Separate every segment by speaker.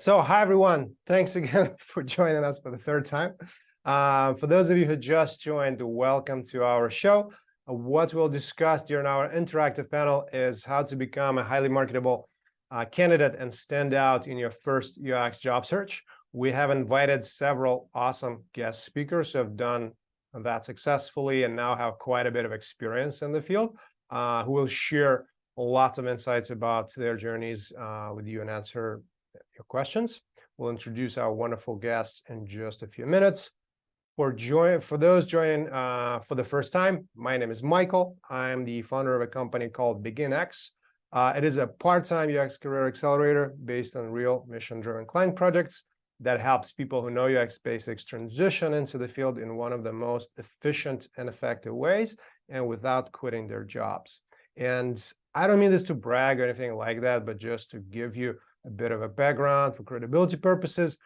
Speaker 1: So hi, everyone. Thanks again for joining us for the third time. For those of you who just joined, welcome to our show. What we'll discuss during our interactive panel is how to become a highly marketable candidate and stand out in your first UX job search. We have invited several awesome guest speakers who have done that successfully and now have quite a bit of experience in the field, who will share lots of insights about their journeys with you and answer your questions. We'll introduce our wonderful guests in just a few minutes. For those joining for the first time, my name is Michael. I'm the founder of a company called BeginX. It is a part-time UX career accelerator based on real mission-driven client projects that helps people who know UX basics transition into the field in one of the most efficient and effective ways and without quitting their jobs. And I don't mean this to brag or anything like that, but just to give you a bit of a background for credibility purposes.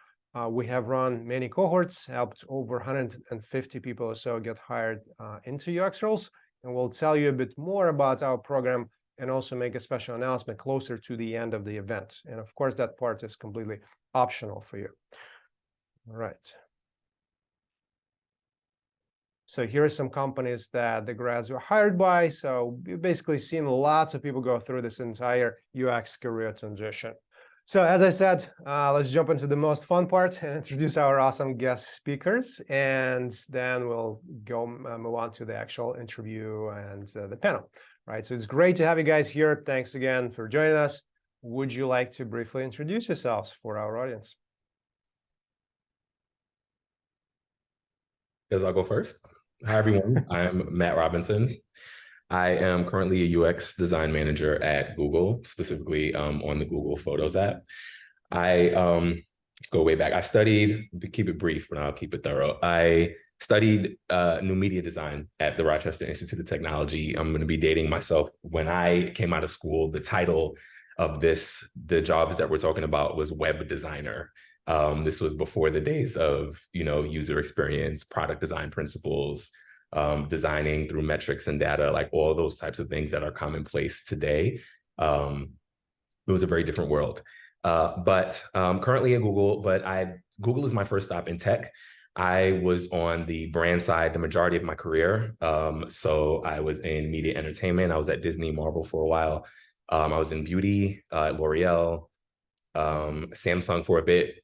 Speaker 1: We have run many cohorts, helped over 150 people or so get hired into UX roles, and we'll tell you a bit more about our program and also make a special announcement closer to the end of the event. And of course, that part is completely optional for you. All right. So here are some companies that the grads were hired by. So you've basically seen lots of people go through this entire UX career transition. So as I said, let's jump into the most fun part and introduce our awesome guest speakers, and then we'll go move on to the actual interview and the panel. Right. So it's great to have you guys here. Thanks again for joining us. Would you like to briefly introduce yourselves for our audience?
Speaker 2: Guess I'll go first. Hi, everyone. I'm Matt Robinson. I am currently a UX design manager at Google, specifically on the Google Photos app. Let's go way back. I studied, to keep it brief, but I'll keep it thorough. I studied new media design at the Rochester Institute of Technology. I'm going to be dating myself. When I came out of school, the title of the jobs that we're talking about was web designer. This was before the days of, user experience, product design principles, designing through metrics and data, like all those types of things that are commonplace today. It was a very different world. But currently at Google, Google is my first stop in tech. I was on the brand side the majority of my career. So I was in media entertainment. I was at Disney, Marvel for a while. I was in beauty, L'Oreal, Samsung for a bit,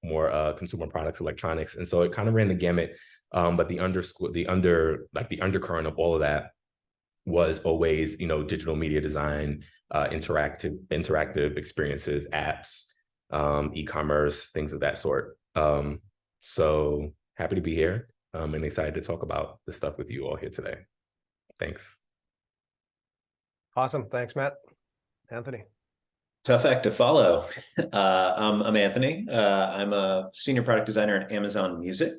Speaker 2: more consumer products, electronics. And so it kind of ran the gamut. But the undercurrent of all of that was always, digital media design, interactive experiences, apps, e-commerce, things of that sort. So happy to be here and excited to talk about the stuff with you all here today. Thanks.
Speaker 1: Awesome. Thanks, Matt. Anthony.
Speaker 3: Tough act to follow. I'm Anthony. I'm a senior product designer at Amazon Music,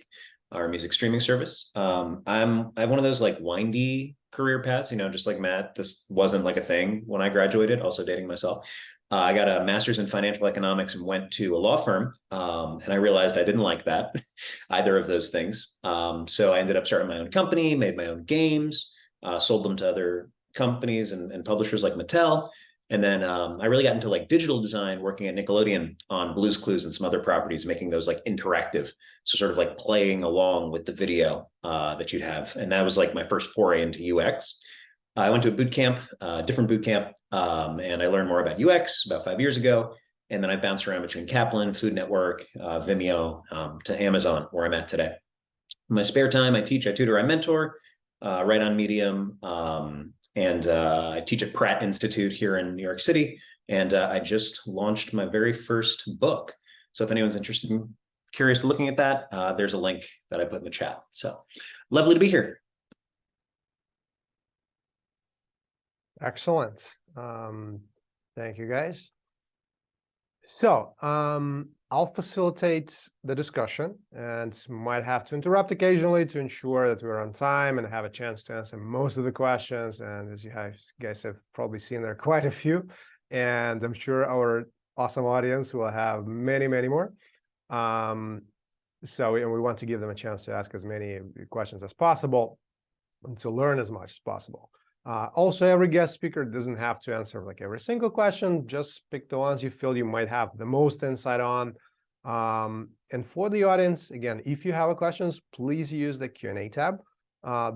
Speaker 3: our music streaming service. I have one of those like windy career paths, just like Matt. This wasn't like a thing when I graduated, also dating myself. I got a master's in financial economics and went to a law firm. And I realized I didn't like that, either of those things. So I ended up starting my own company, made my own games, sold them to other companies and publishers like Mattel. And then I really got into like digital design, working at Nickelodeon on Blue's Clues and some other properties, making those like interactive. So sort of like playing along with the video that you'd have. And that was like my first foray into UX. I went to a boot camp, different boot camp, and I learned more about UX about 5 years ago. And then I bounced around between Kaplan, Food Network, Vimeo, to Amazon, where I'm at today. In my spare time, I teach, I tutor, I mentor, write on Medium, and I teach at Pratt Institute here in New York City. And I just launched my very first book. So if anyone's interested in curious looking at that, there's a link that I put in the chat. So lovely to be here.
Speaker 1: Excellent. Thank you, guys. So I'll facilitate the discussion and might have to interrupt occasionally to ensure that we're on time and have a chance to answer most of the questions. And as you guys have probably seen, there are quite a few. And I'm sure our awesome audience will have many, many more. So we want to give them a chance to ask as many questions as possible and to learn as much as possible. Also, every guest speaker doesn't have to answer like every single question. Just pick the ones you feel you might have the most insight on. And for the audience, again, if you have questions, please use the Q&A tab.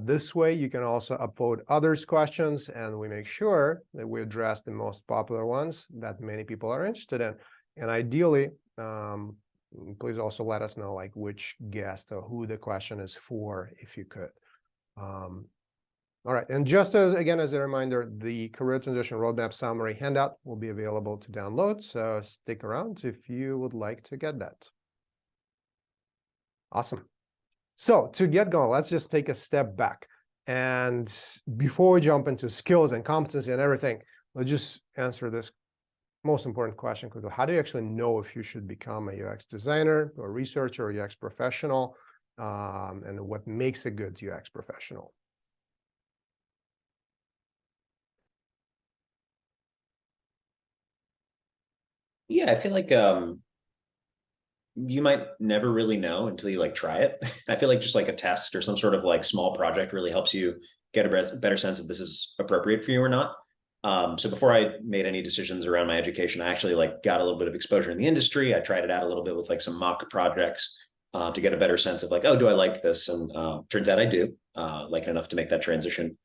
Speaker 1: This way, you can also upvote others' questions, and we make sure that we address the most popular ones that many people are interested in. And ideally, please also let us know like which guest or who the question is for, if you could. All right, and just again, as a reminder, the Career Transition Roadmap Summary handout will be available to download, so stick around if you would like to get that. Awesome. So to get going, let's just take a step back. And before we jump into skills and competency and everything, let's just answer this most important question quickly. How do you actually know if you should become a UX designer or researcher or UX professional, and what makes a good UX professional?
Speaker 3: Yeah, I feel like you might never really know until you like try it. I feel like just like a test or some sort of like small project really helps you get a better sense if this is appropriate for you or not. So before I made any decisions around my education, I actually like got a little bit of exposure in the industry. I tried it out a little bit with like some mock projects to get a better sense of like, oh, do I like this? And turns out I do, like enough to make that transition.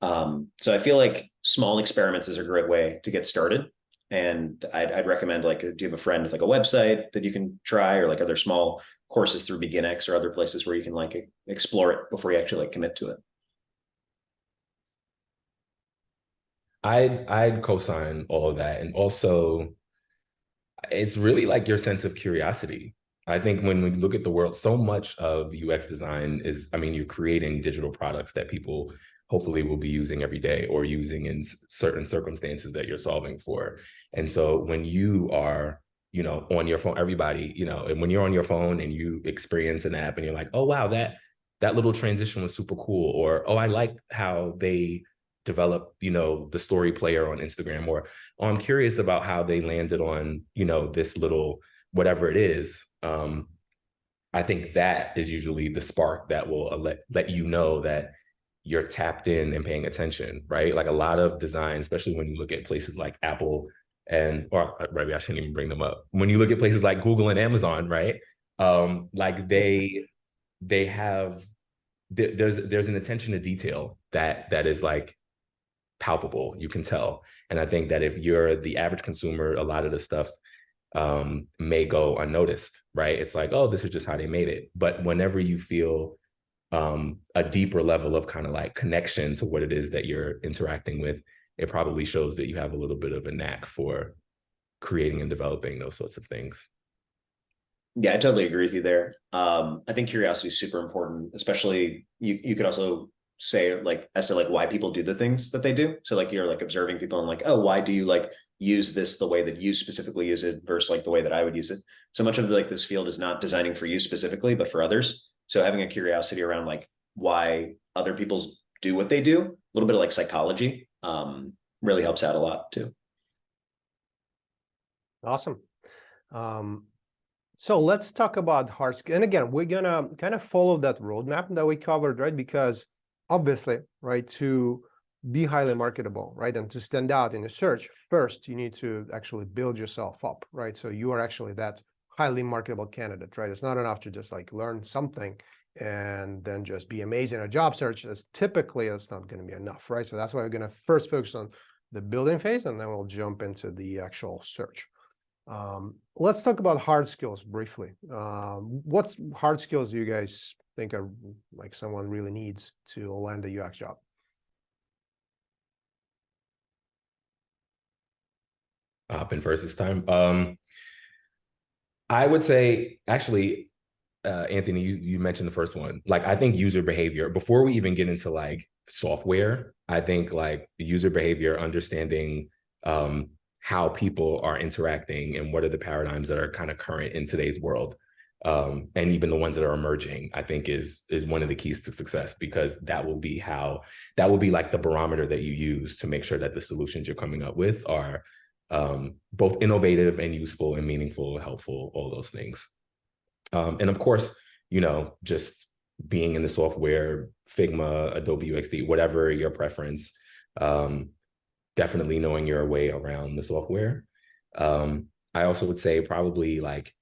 Speaker 3: So I feel like small experiments is a great way to get started. And I'd recommend like, do you have a friend with like a website that you can try, or like other small courses through BeginX or other places where you can like explore it before you actually like commit to it?
Speaker 2: I'd co-sign all of that. And also, it's really like your sense of curiosity. I think when we look at the world, so much of UX design is, I mean, you're creating digital products that people hopefully will be using every day or using in certain circumstances that you're solving for. And so when you are, on your phone, everybody, and when you're on your phone and you experience an app and you're like, oh, wow, that little transition was super cool. Or, oh, I like how they develop, the story player on Instagram, or oh, I'm curious about how they landed on, this little whatever it is. I think that is usually the spark that will let you know that you're tapped in and paying attention, right? Like a lot of design, especially when you look at places like Apple or maybe I shouldn't even bring them up. When you look at places like Google and Amazon, right? Like they have there's an attention to detail that is like palpable. You can tell. And I think that if you're the average consumer, a lot of the stuff may go unnoticed, right? It's like, oh, this is just how they made it. But whenever you feel a deeper level of kind of like connection to what it is that you're interacting with, it probably shows that you have a little bit of a knack for creating and developing those sorts of things.
Speaker 3: Yeah, I totally agree with you there. I think curiosity is super important, especially you could also say like as to like why people do the things that they do. So like you're like observing people and like, oh, why do you like use this the way that you specifically use it versus like the way that I would use it? So much of like this field is not designing for you specifically, but for others. So having a curiosity around like why other people's do what they do, a little bit of like psychology, really helps out a lot too.
Speaker 1: Awesome. So let's talk about hard skills. And again, we're gonna kind of follow that roadmap that we covered, right? Because obviously, right, to be highly marketable, right, and to stand out in a search, first you need to actually build yourself up, right? So you are actually that highly marketable candidate, right? It's not enough to just like learn something and then just be amazing at a job search. That's typically, that's not going to be enough, right? So that's why we're going to first focus on the building phase, and then we'll jump into the actual search. Let's talk about hard skills briefly. What's hard skills do you guys think are like someone really needs to land a UX job?
Speaker 2: I'll hop in first this time. I would say, actually, Anthony, you mentioned the first one. Like, I think user behavior, before we even get into like software, I think like the user behavior, understanding how people are interacting and what are the paradigms that are kind of current in today's world. And even the ones that are emerging, I think is one of the keys to success, because that will be like the barometer that you use to make sure that the solutions you're coming up with are both innovative and useful and meaningful, helpful, all those things. And of course, just being in the software, Figma, Adobe UXD, whatever your preference, Definitely knowing your way around the software. I also would say probably like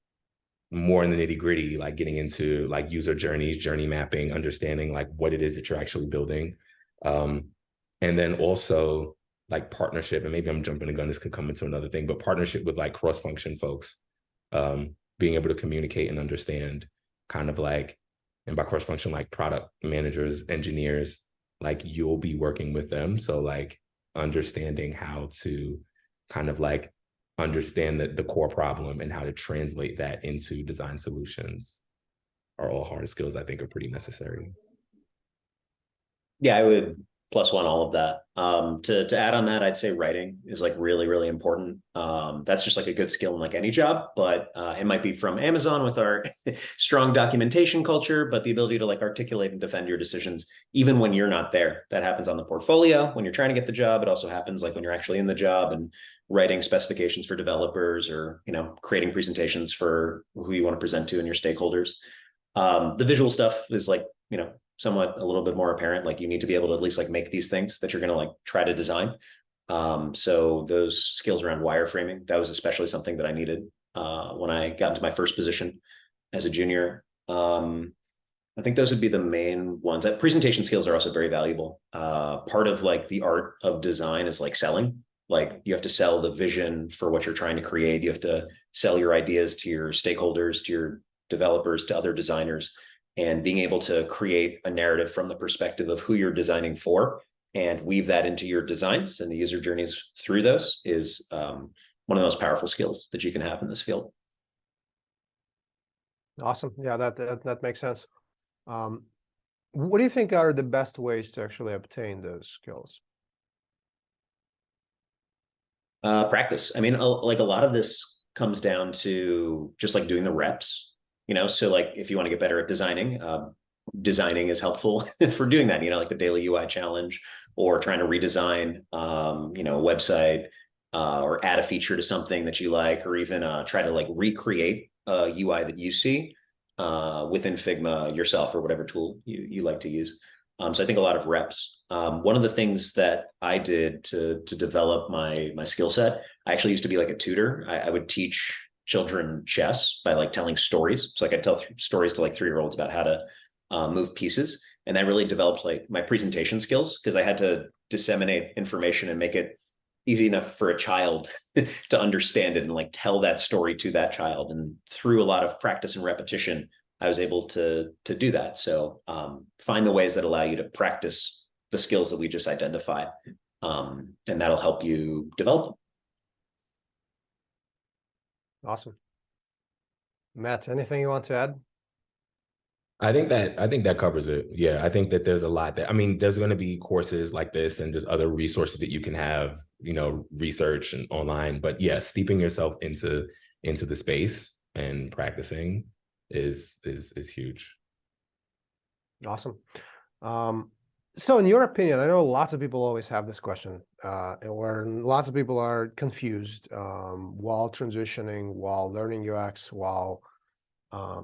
Speaker 2: more in the nitty gritty, like getting into like user journeys, journey mapping, understanding like what it is that you're actually building. And then also like partnership, and maybe I'm jumping the gun, this could come into another thing, but partnership with like cross-function folks, being able to communicate and understand kind of like, and by cross-function, like product managers, engineers, like you'll be working with them. So like understanding how to kind of like understand the core problem and how to translate that into design solutions are all hard skills I think are pretty necessary.
Speaker 3: Yeah, I would plus one all of that. To add on that, I'd say writing is like really, really important. That's just like a good skill in like any job, but it might be from Amazon with our strong documentation culture, but the ability to like articulate and defend your decisions, even when you're not there. That happens on the portfolio when you're trying to get the job. It also happens like when you're actually in the job and writing specifications for developers or, you know, creating presentations for who you want to present to and your stakeholders. The visual stuff is like, you know, somewhat a little bit more apparent. Like you need to be able to at least like make these things that you're going to like try to design. So those skills around wireframing, that was especially something that I needed when I got into my first position as a junior. I think those would be the main ones. That presentation skills are also very valuable. Part of like the art of design is like selling. Like you have to sell the vision for what you're trying to create. You have to sell your ideas to your stakeholders, to your developers, to other designers, and being able to create a narrative from the perspective of who you're designing for and weave that into your designs and the user journeys through those is one of the most powerful skills that you can have in this field.
Speaker 1: Awesome. Yeah, that makes sense. What do you think are the best ways to actually obtain those skills?
Speaker 3: Practice. I mean, like a lot of this comes down to just like doing the reps, you know? So like, if you want to get better at designing, designing is helpful for doing that, you know, like the daily UI challenge or trying to redesign, you know, a website, or add a feature to something that you like, or even try to like recreate a UI that you see within Figma yourself or whatever tool you like to use. So I think a lot of reps. One of the things that I did to develop my skill set, I actually used to be like a tutor. I would teach children chess by like telling stories. So like I tell stories to like 3-year-olds about how to move pieces, and that really developed like my presentation skills because I had to disseminate information and make it easy enough for a child to understand it and like tell that story to that child. And through a lot of practice and repetition, I was able to do that. So find the ways that allow you to practice the skills that we just identified, and that'll help you develop them.
Speaker 1: Awesome. Matt, anything you want to add?
Speaker 2: I think that covers it. Yeah, I think that there's a lot that, I mean, there's going to be courses like this and just other resources that you can have, you know, research and online. But yeah, steeping yourself into the space and practicing is huge.
Speaker 1: Awesome. So in your opinion, I know lots of people always have this question, and where lots of people are confused while transitioning, while learning UX, while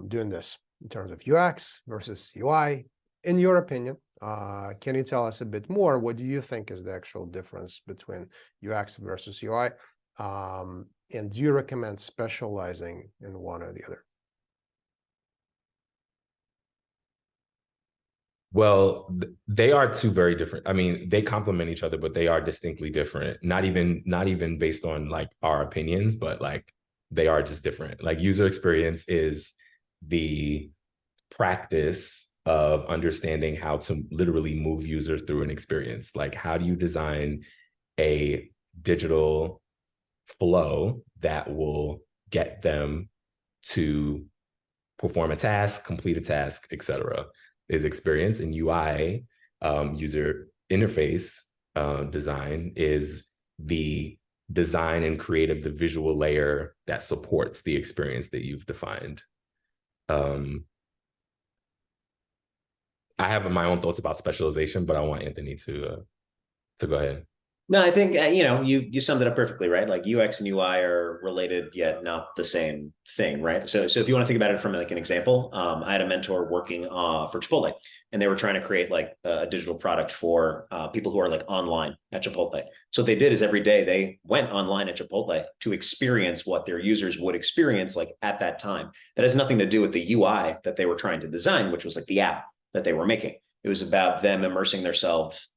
Speaker 1: doing this in terms of UX versus UI. In your opinion, can you tell us a bit more? What do you think is the actual difference between UX versus UI? And do you recommend specializing in one or the other?
Speaker 2: Well, they are two very different. I mean, they complement each other, but they are distinctly different. Not even based on like our opinions, but like they are just different. Like user experience is the practice of understanding how to literally move users through an experience. Like, how do you design a digital flow that will get them to perform a task, complete a task, etc. Is experience. And UI, user interface design, is the design and creative, the visual layer that supports the experience that you've defined. I have my own thoughts about specialization, but I want Anthony to go ahead.
Speaker 3: No, I think you summed it up perfectly, right? Like UX and UI are related yet not the same thing, right? So if you want to think about it from like an example, I had a mentor working for Chipotle, and they were trying to create like a digital product for people who are like online at Chipotle. So what they did is every day they went online at Chipotle to experience what their users would experience like at that time. That has nothing to do with the UI that they were trying to design, which was like the app that they were making. It was about them immersing themselves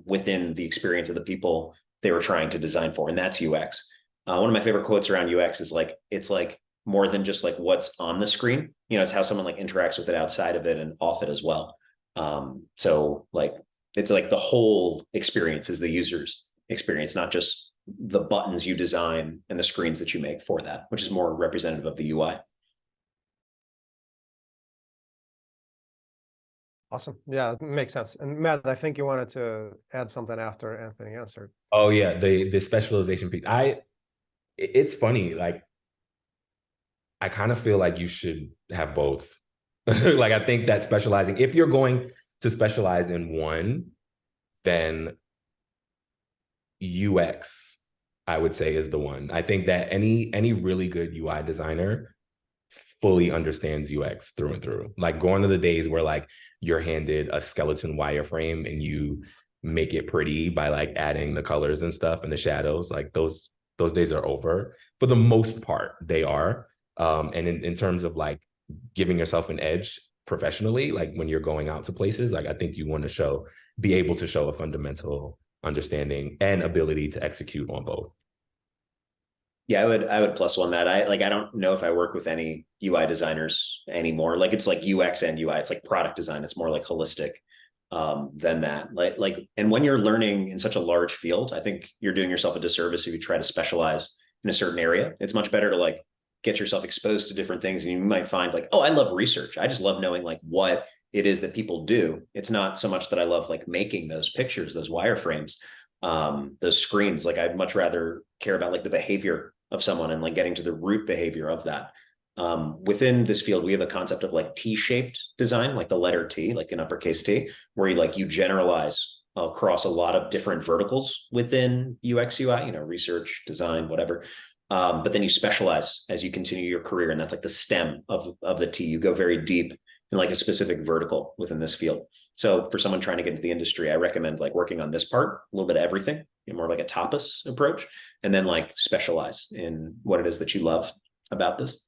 Speaker 3: within the experience of the people they were trying to design for, and that's UX. One of my favorite quotes around UX is like, it's like more than just like what's on the screen. It's how someone like interacts with it outside of it and off it as well. So like, it's like the whole experience is the user's experience, not just the buttons you design and the screens that you make for that, which is more representative of the UI.
Speaker 1: Awesome. Yeah, it makes sense. And Matt, I think you wanted to add something after Anthony answered.
Speaker 2: Oh yeah, the specialization piece. It's funny, like I kind of feel like you should have both. Like I think that specializing, if you're going to specialize in one, then UX, I would say, is the one. I think that any really good UI designer fully understands UX through and through. Like going to the days where like you're handed a skeleton wireframe and you make it pretty by like adding the colors and stuff and the shadows, like those days are over. For the most part, they are. And in terms of like giving yourself an edge professionally, like when you're going out to places, like I think you want to be able to show a fundamental understanding and ability to execute on both.
Speaker 3: Yeah, I would plus one that. I don't know if I work with any UI designers anymore. Like it's like UX and UI. It's like product design. It's more like holistic than that. And when you're learning in such a large field, I think you're doing yourself a disservice if you try to specialize in a certain area. It's much better to like get yourself exposed to different things, and you might find like, oh, I love research. I just love knowing like what it is that people do. It's not so much that I love like making those pictures, those wireframes, those screens. Like I'd much rather care about like the behavior of someone and like getting to the root behavior of that. Within this field, we have a concept of like T-shaped design, like the letter T, like an uppercase T, where you generalize across a lot of different verticals within UX, UI, research, design, whatever. But then you specialize as you continue your career, and that's like the stem of the T. You go very deep in like a specific vertical within this field. So for someone trying to get into the industry, I recommend like working on this part, a little bit of everything, more like a tapas approach, and then like specialize in what it is that you love about this.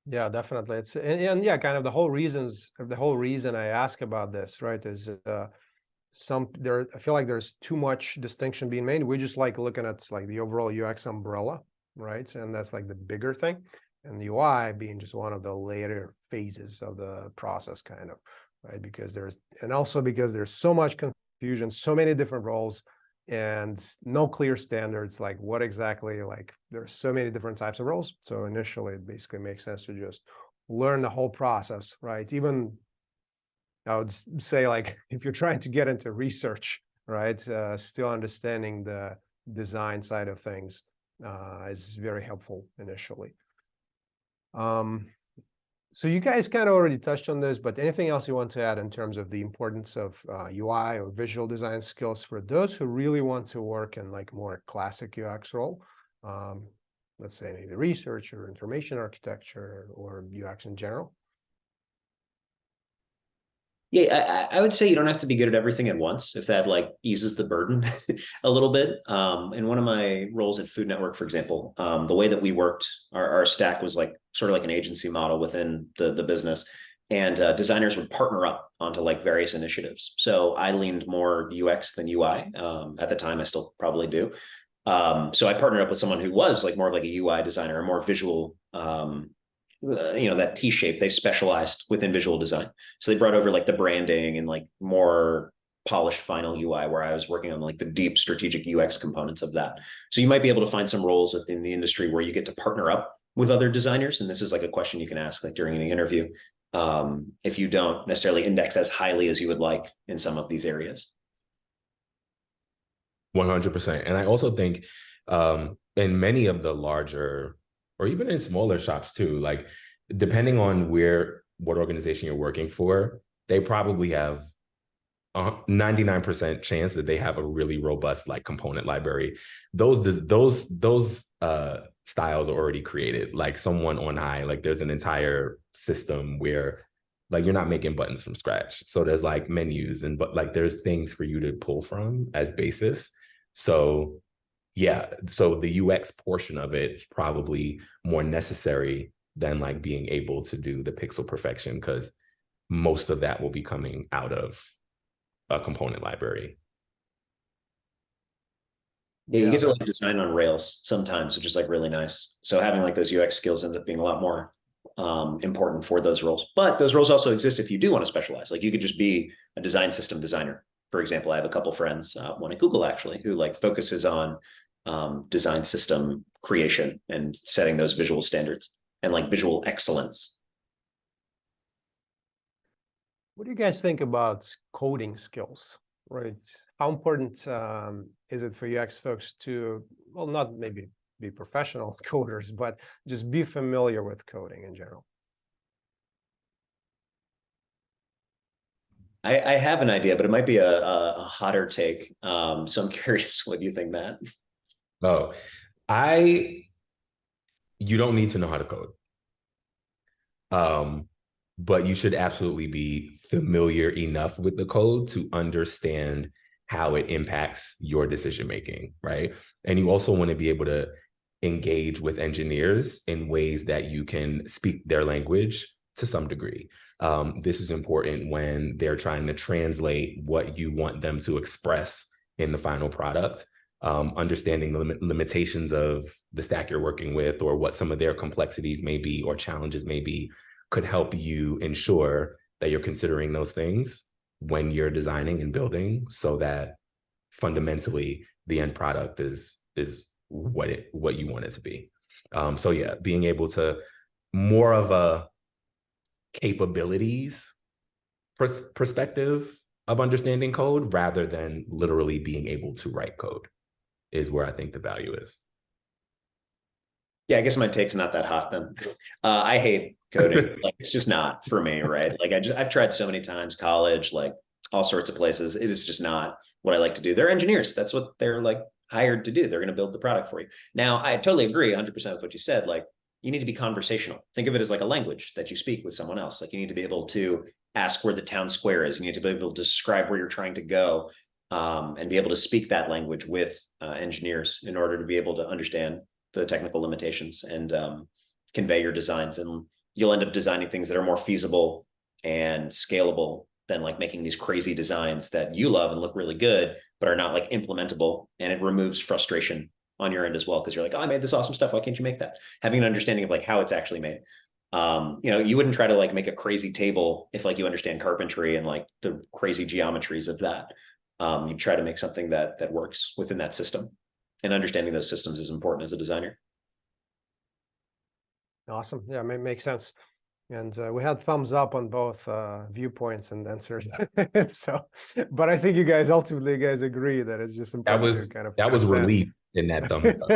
Speaker 1: Yeah, definitely. And yeah, kind of the whole reason I ask about this, right, is I feel like there's too much distinction being made. We just like looking at like the overall UX umbrella, right? And that's like the bigger thing. And the UI being just one of the later phases of the process, kind of, right? Because there's so much confusion, so many different roles, and no clear standards, like what exactly, like there's so many different types of roles. So initially, it basically makes sense to just learn the whole process, right? Even I would say, like, if you're trying to get into research, right, still understanding the design side of things is very helpful initially. So you guys kind of already touched on this, but anything else you want to add in terms of the importance of UI or visual design skills for those who really want to work in like more classic UX role? Let's say maybe research or information architecture or UX in general.
Speaker 3: Yeah, I would say you don't have to be good at everything at once if that like eases the burden a little bit. In one of my roles at Food Network, for example, the way that we worked, our stack was like sort of like an agency model within the business, and designers would partner up onto like various initiatives. So I leaned more UX than UI at the time. I still probably do. So I partnered up with someone who was like more of like a UI designer, a more visual that T shape, they specialized within visual design. So they brought over like the branding and like more polished final UI, where I was working on like the deep strategic UX components of that. So you might be able to find some roles within the industry where you get to partner up with other designers. And this is like a question you can ask like during the interview, if you don't necessarily index as highly as you would like in some of these areas.
Speaker 2: 100%. And I also think in many of the larger or even in smaller shops too, like depending on what organization you're working for, they probably have 99% chance that they have a really robust like component library. Those styles are already created. Like someone on high, like there's an entire system where like you're not making buttons from scratch. So there's like menus and but like there's things for you to pull from as basis. So yeah, so the UX portion of it is probably more necessary than like being able to do the pixel perfection, because most of that will be coming out of a component library.
Speaker 3: Yeah, you get to like design on Rails sometimes, which is like really nice. So having like those UX skills ends up being a lot more important for those roles. But those roles also exist if you do want to specialize. Like you could just be a design system designer. For example, I have a couple friends, one at Google actually, who like focuses on design system creation and setting those visual standards and like visual excellence.
Speaker 1: What do you guys think about coding skills? Right? How important is it for UX folks to, well, not maybe be professional coders, but just be familiar with coding in general?
Speaker 3: I have an idea, but it might be a hotter take. So I'm curious what you think, Matt.
Speaker 2: Oh, I you don't need to know how to code. But you should absolutely be familiar enough with the code to understand how it impacts your decision making, right? And you also want to be able to engage with engineers in ways that you can speak their language to some degree. This is important when they're trying to translate what you want them to express in the final product. Understanding the limitations of the stack you're working with, or what some of their complexities may be or challenges may be, could help you ensure that you're considering those things when you're designing and building, so that fundamentally the end product is what you want it to be. So yeah, being able to more of a capabilities perspective of understanding code rather than literally being able to write code is where I think the value is.
Speaker 3: Yeah, I guess my take's not that hot then. I hate coding. Like it's just not for me, right? Like I've tried so many times, college, like all sorts of places. It is just not what I like to do. They're engineers. That's what they're like hired to do. They're going to build the product for you. Now, I totally agree 100% with what you said. Like you need to be conversational. Think of it as like a language that you speak with someone else. Like you need to be able to ask where the town square is. You need to be able to describe where you're trying to go, and be able to speak that language with engineers in order to be able to understand the technical limitations and convey your designs. And you'll end up designing things that are more feasible and scalable than like making these crazy designs that you love and look really good, but are not like implementable. And it removes frustration on your end as well, because you're like, oh, I made this awesome stuff. Why can't you make that? Having an understanding of like how it's actually made. You wouldn't try to like make a crazy table if like you understand carpentry and like the crazy geometries of that. You try to make something that works within that system. And understanding those systems is important as a designer.
Speaker 1: Awesome. Yeah, makes sense. And we had thumbs up on both viewpoints and answers. So, but I think you guys ultimately agree that it's just important to kind of
Speaker 2: that was relief in that thumbs up.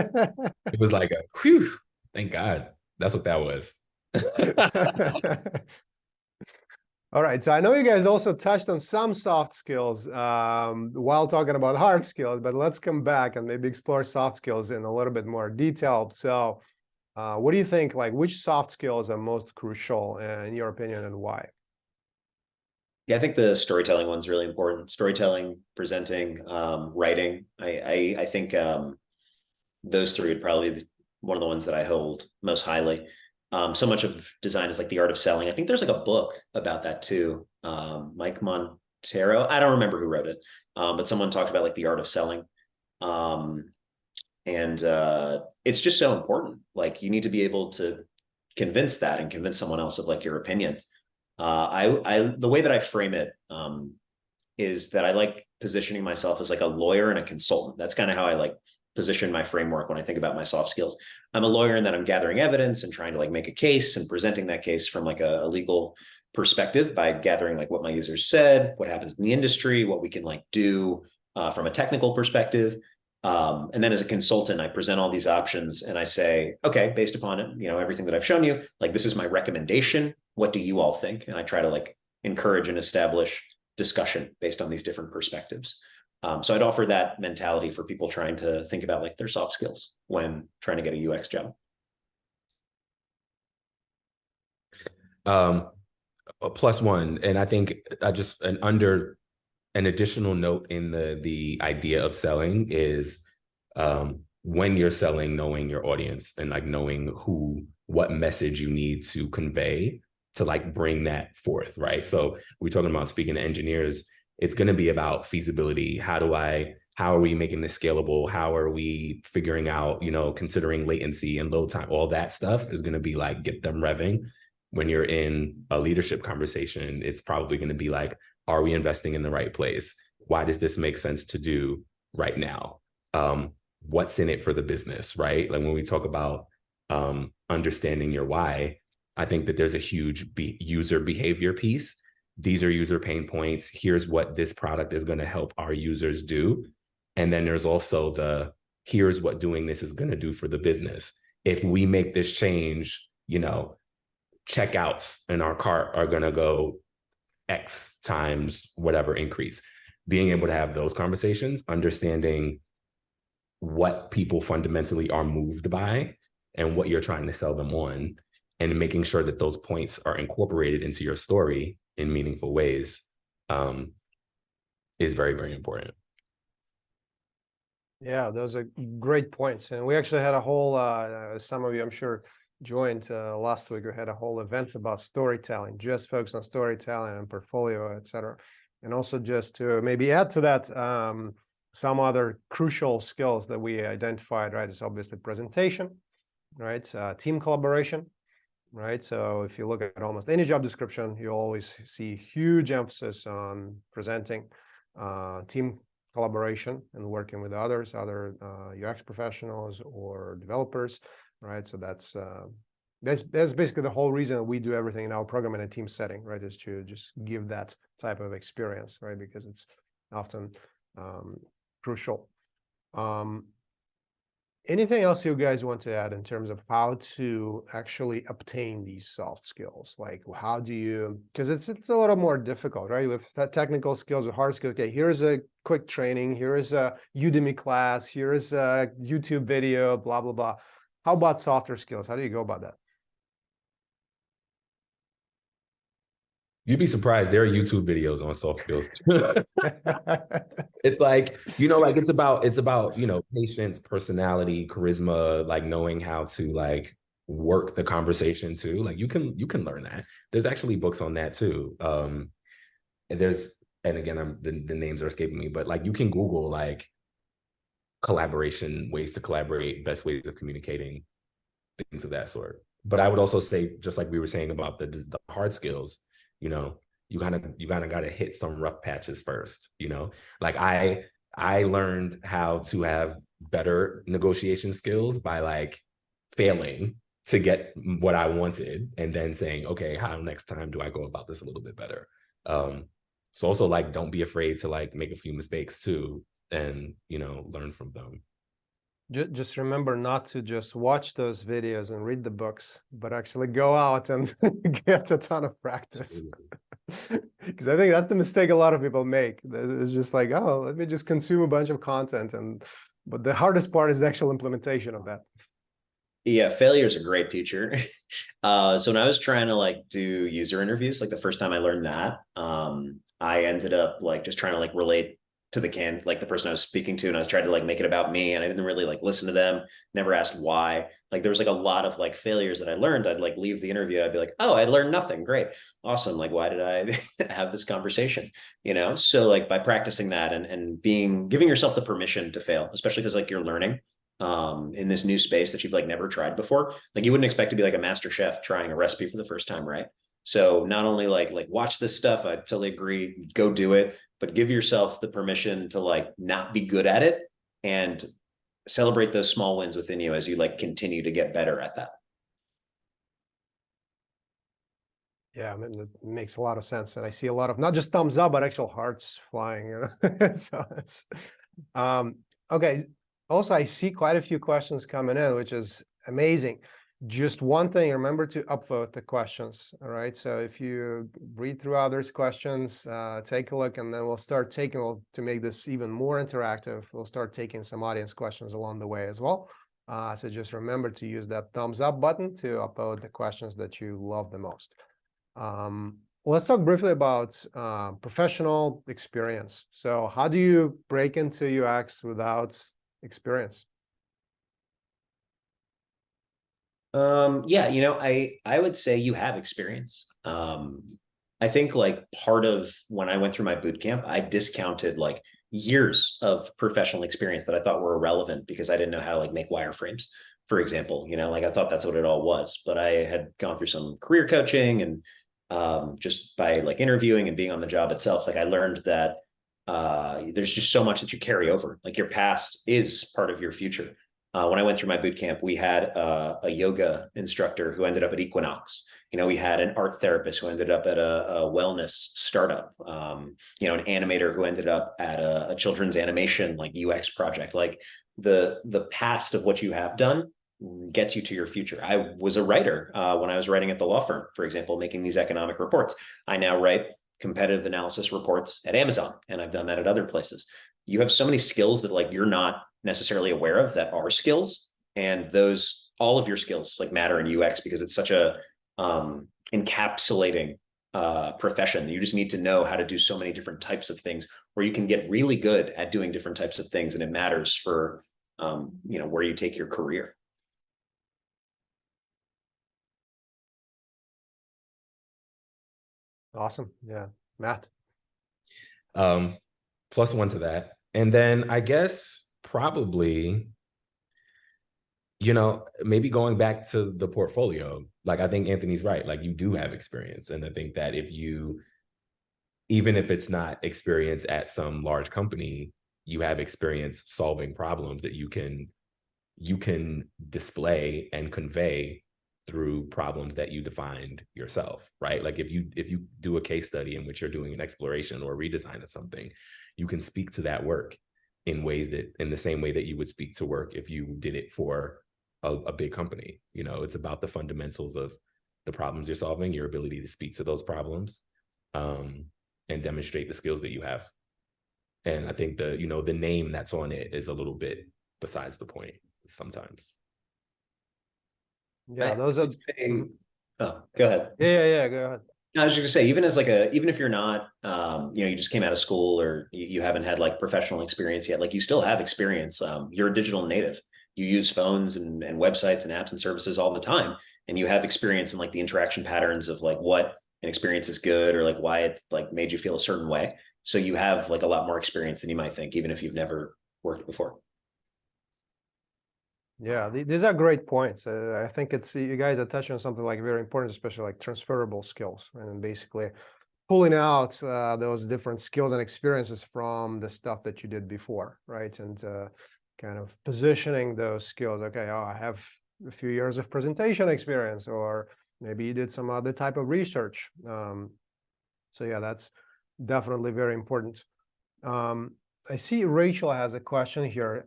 Speaker 2: It was like a whew, thank God. That's what that was.
Speaker 1: All right, so I know you guys also touched on some soft skills while talking about hard skills, but let's come back and maybe explore soft skills in a little bit more detail. So what do you think, like which soft skills are most crucial in your opinion, and why?
Speaker 3: Yeah, I think the storytelling one's really important. Storytelling, presenting, writing. I think those three would probably be one of the ones that I hold most highly. So much of design is like the art of selling. I think there's like a book about that too. Mike Montero, I don't remember who wrote it, but someone talked about like the art of selling. And it's just so important. Like you need to be able to convince that and convince someone else of like your opinion. The way that I frame it is that I like positioning myself as like a lawyer and a consultant. That's kind of how I like position my framework when I think about my soft skills. I'm a lawyer in that I'm gathering evidence and trying to like make a case and presenting that case from like a legal perspective by gathering like what my users said, what happens in the industry, what we can like do from a technical perspective. And then as a consultant, I present all these options and I say, okay, based upon it, everything that I've shown you, like this is my recommendation. What do you all think? And I try to like encourage and establish discussion based on these different perspectives. So I'd offer that mentality for people trying to think about like their soft skills when trying to get a UX job.
Speaker 2: A plus one, and I think just an additional note in the idea of selling is when you're selling, knowing your audience and like knowing what message you need to convey to like bring that forth, right? So we're talking about speaking to engineers. It's going to be about feasibility. How are we making this scalable? How are we figuring out, considering latency and load time? All that stuff is going to be like, get them revving. When you're in a leadership conversation, it's probably going to be like, are we investing in the right place? Why does this make sense to do right now? What's in it for the business, right? Like when we talk about understanding your why, I think that there's a huge user behavior piece. These are user pain points. Here's what this product is going to help our users do. And then there's also here's what doing this is going to do for the business. If we make this change, checkouts in our cart are going to go X times whatever increase. Being able to have those conversations, understanding what people fundamentally are moved by and what you're trying to sell them on, and making sure that those points are incorporated into your story in meaningful ways is very, very important.
Speaker 1: Yeah, those are great points. And we actually had a whole, some of you, I'm sure, joined last week. We had a whole event about storytelling, just focused on storytelling and portfolio, etc. And also just to maybe add to that, some other crucial skills that we identified, right, is obviously presentation, right, team collaboration, right? So if you look at almost any job description, you always see huge emphasis on presenting, team collaboration and working with other UX professionals or developers, right? So that's basically the whole reason that we do everything in our program in a team setting, right? Is to just give that type of experience, right? Because it's often crucial. Anything else you guys want to add in terms of how to actually obtain these soft skills? Like how do you, because it's a little more difficult, right? With that technical skills, with hard skills, okay, here's a quick training, here is a Udemy class, here is a YouTube video, blah, blah, blah. How about softer skills? How do you go about that?
Speaker 2: You'd be surprised. There are YouTube videos on soft skills. It's like, like it's about, patience, personality, charisma, like knowing how to like work the conversation too. Like you can learn that. There's actually books on that too. And again, the names are escaping me, but like you can Google like collaboration, ways to collaborate, best ways of communicating, things of that sort. But I would also say, just like we were saying about the hard skills, you kind of got to hit some rough patches first, like I learned how to have better negotiation skills by like failing to get what I wanted and then saying, okay, how next time do I go about this a little bit better? So also like, don't be afraid to like make a few mistakes too, and, learn from them.
Speaker 1: Just remember not to just watch those videos and read the books, but actually go out and get a ton of practice. Because I think that's the mistake a lot of people make. It's just like, oh, let me just consume a bunch of content, but the hardest part is the actual implementation of that.
Speaker 3: Yeah, failure is a great teacher. So when I was trying to like do user interviews, like the first time I learned that, I ended up like just trying to like relate to the person I was speaking to, and I was trying to like make it about me, and I didn't really like listen to them, never asked why. Like there was like a lot of like failures that I learned. I'd like leave the interview, I'd be like, oh, I learned nothing. Great, awesome. Like, why did I have this conversation? So like by practicing that and giving yourself the permission to fail, especially because like you're learning in this new space that you've like never tried before. Like you wouldn't expect to be like a master chef trying a recipe for the first time, right? So not only like watch this stuff, I totally agree, go do it, but give yourself the permission to like not be good at it and celebrate those small wins within you as you like continue to get better at that.
Speaker 1: Yeah, I mean, it makes a lot of sense. And I see a lot of not just thumbs up, but actual hearts flying. So it's okay. Also, I see quite a few questions coming in, which is amazing. Just one thing, remember to upvote the questions, all right? So if you read through others' questions, take a look, and then to make this even more interactive, we'll start taking some audience questions along the way as well. So just remember to use that thumbs up button to upvote the questions that you love the most. Let's talk briefly about professional experience. So how do you break into UX without experience?
Speaker 3: Yeah, I would say you have experience. I think like part of when I went through my boot camp, I discounted like years of professional experience that I thought were irrelevant because I didn't know how to like make wireframes, for example. Like I thought that's what it all was. But I had gone through some career coaching and just by like interviewing and being on the job itself, like I learned that there's just so much that you carry over. Like your past is part of your future. When I went through my boot camp, we had a yoga instructor who ended up at Equinox. We had an art therapist who ended up at a wellness startup. An animator who ended up at a children's animation like UX project. Like the past of what you have done gets you to your future. I was a writer when I was writing at the law firm, for example, making these economic reports. I now write competitive analysis reports at Amazon, and I've done that at other places. You have so many skills that like you're not necessarily aware of that are skills, and all of your skills like matter in UX because it's such a encapsulating profession. You just need to know how to do so many different types of things where you can get really good at doing different types of things, and it matters for where you take your career.
Speaker 1: Awesome. Yeah. Matt.
Speaker 2: Plus one to that. And then I guess probably, maybe going back to the portfolio, like I think Anthony's right. Like you do have experience. And I think that even if it's not experience at some large company, you have experience solving problems that you can display and convey through problems that you defined yourself, right? Like if you do a case study in which you're doing an exploration or a redesign of something, you can speak to that work in the same way that you would speak to work if you did it for a big company. It's about the fundamentals of the problems you're solving, your ability to speak to those problems, and demonstrate the skills that you have. And I think the name that's on it is a little bit besides the point sometimes.
Speaker 1: Yeah, those are.
Speaker 3: Oh, go ahead.
Speaker 1: Yeah, go ahead.
Speaker 3: I was just gonna say, even if you're not, you just came out of school or you haven't had like professional experience yet, like you still have experience. You're a digital native. You use phones and websites and apps and services all the time, and you have experience in like the interaction patterns of like what an experience is good or like why it like made you feel a certain way. So you have like a lot more experience than you might think, even if you've never worked before.
Speaker 1: Yeah, these are great points. I think you guys are touching on something like very important, especially like transferable skills, and basically pulling out those different skills and experiences from the stuff that you did before, right? And kind of positioning those skills. Okay, I have a few years of presentation experience, or maybe you did some other type of research. So yeah, that's definitely very important. I see Rachel has a question here,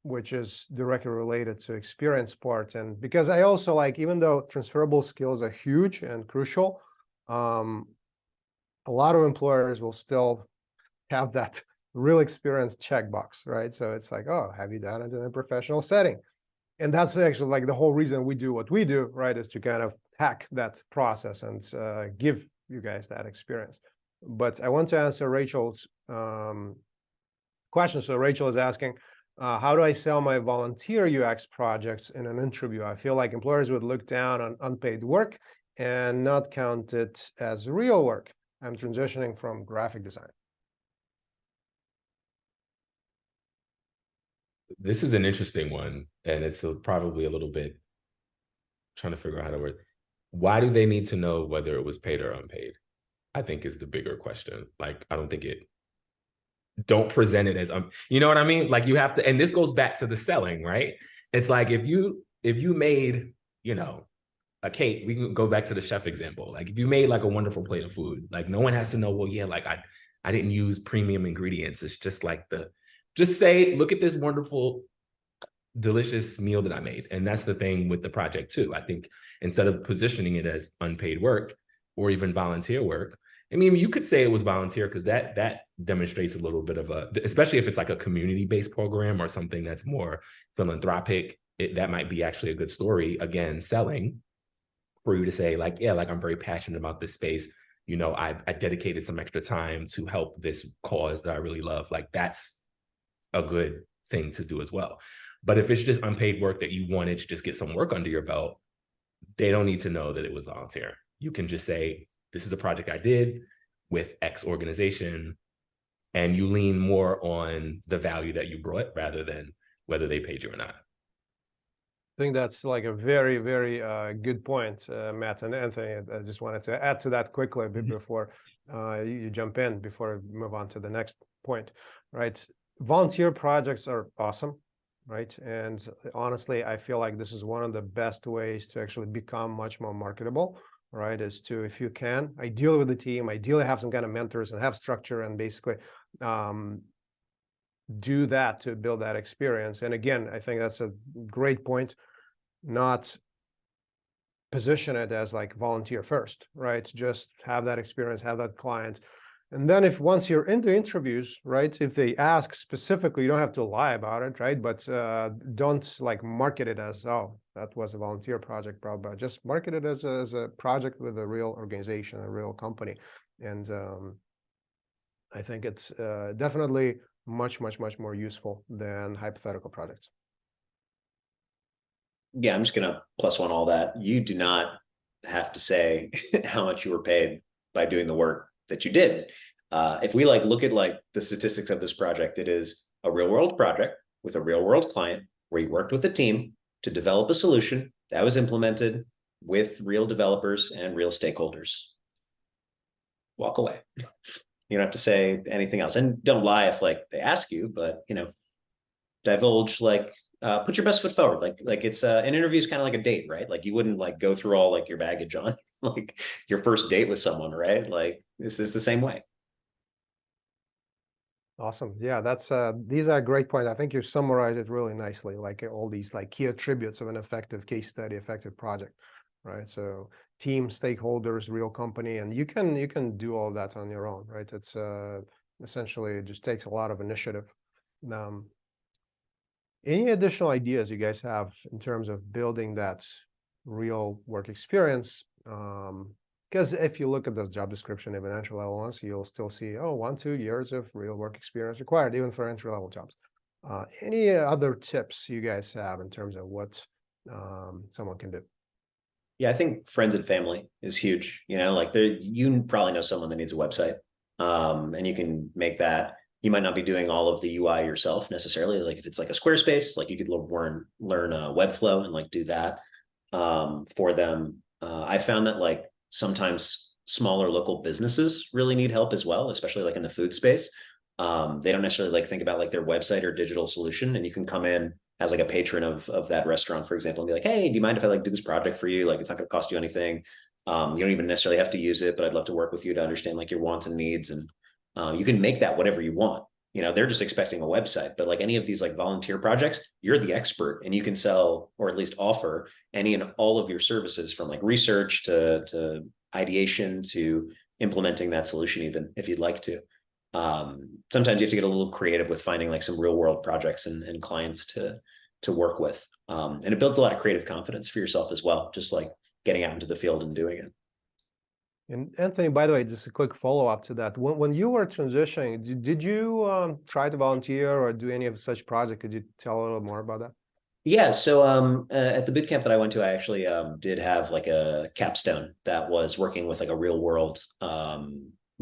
Speaker 1: which is directly related to experience part. And because I also like, even though transferable skills are huge and crucial, a lot of employers will still have that real experience checkbox, right? So it's like, oh, have you done it in a professional setting? And that's actually like the whole reason we do what we do, right? Is to kind of hack that process and give you guys that experience. But I want to answer Rachel's question. So Rachel is asking, how do I sell my volunteer UX projects in an interview? I feel like employers would look down on unpaid work and not count it as real work. I'm transitioning from graphic design.
Speaker 2: This is an interesting one, and it's probably a little bit trying to figure out how to word. Why do they need to know whether it was paid or unpaid? I think is the bigger question. Like, I don't think don't present it as you know what I mean? Like you have to, and this goes back to the selling, right? It's like if you made, a cake, we can go back to the chef example. Like if you made like a wonderful plate of food, like no one has to know, well, yeah, like I didn't use premium ingredients. It's just like just say, look at this wonderful delicious meal that I made. And that's the thing with the project too. I think instead of positioning it as unpaid work or even volunteer work, I mean, you could say it was volunteer because that demonstrates a little bit of a, especially if it's like a community-based program or something that's more philanthropic, that might be actually a good story, again, selling, for you to say like, yeah, like I'm very passionate about this space. You know, I dedicated some extra time to help this cause that I really love. Like that's a good thing to do as well. But if it's just unpaid work that you wanted to just get some work under your belt, they don't need to know that it was volunteer. You can just say, this is a project I did with X organization, and you lean more on the value that you brought rather than whether they paid you or not.
Speaker 1: I think that's like a very, very good point, Matt and Anthony. I just wanted to add to that quickly a bit before you jump in, before we move on to the next point, right? Volunteer projects are awesome, right? And honestly, I feel like this is one of the best ways to actually become much more marketable, right? Is to, if you can, ideally with the team, ideally have some kind of mentors and have structure and basically do that to build that experience. And again, I think that's a great point, not position it as like volunteer first, right? Just have that experience, have that client. And then if once you're into interviews, right, if they ask specifically, you don't have to lie about it, right? But don't like market it as, oh, that was a volunteer project, probably. Just market it as a project with a real organization, a real company. And I think it's definitely much more useful than hypothetical projects.
Speaker 3: Yeah, I'm just gonna plus one all that. You do not have to say how much you were paid by doing the work that you did. If we like look at like the statistics of this project, it is a real world project with a real world client where you worked with a team to develop a solution that was implemented with real developers and real stakeholders. Walk away. You don't have to say anything else, and don't lie if like they ask you, but you know, divulge like put your best foot forward. Like it's an interview is kind of like a date, right? Like you wouldn't like go through all like your baggage on like your first date with someone, right? Like this is the same way.
Speaker 1: Awesome. Yeah, that's these are great points. I think you summarized it really nicely, like all these like key attributes of an effective case study, effective project, right? So team, stakeholders, real company, and you can do all that on your own, right? It's essentially it just takes a lot of initiative. Any additional ideas you guys have in terms of building that real work experience? Because if you look at this job description, even entry-level ones, you'll still see, oh, 1-2 years of real work experience required, even for entry-level jobs. Any other tips you guys have in terms of what someone can do?
Speaker 3: Yeah, I think friends and family is huge. You know, like there, you probably know someone that needs a website, and you can make that. You might not be doing all of the UI yourself necessarily. Like if it's like a Squarespace, like you could learn Webflow and like do that for them. I found that like sometimes smaller local businesses really need help as well, especially like in the food space. They don't necessarily like think about like their website or digital solution, and you can come in as like a patron of that restaurant, for example, and be like, hey, do you mind if I like do this project for you? Like it's not going to cost you anything. You don't even necessarily have to use it, but I'd love to work with you to understand like your wants and needs. And you can make that whatever you want. You know, they're just expecting a website, but like any of these like volunteer projects, you're the expert and you can sell or at least offer any and all of your services from like research to ideation to implementing that solution, even if you'd like to. Sometimes you have to get a little creative with finding like some real world projects and clients to work with. And it builds a lot of creative confidence for yourself as well, just like getting out into the field and doing it.
Speaker 1: And Anthony, by the way, just a quick follow-up to that. When you were transitioning, did you try to volunteer or do any of such project? Could you tell a little more about that?
Speaker 3: Yeah, so at the boot camp that I went to, I actually did have like a capstone that was working with like a real world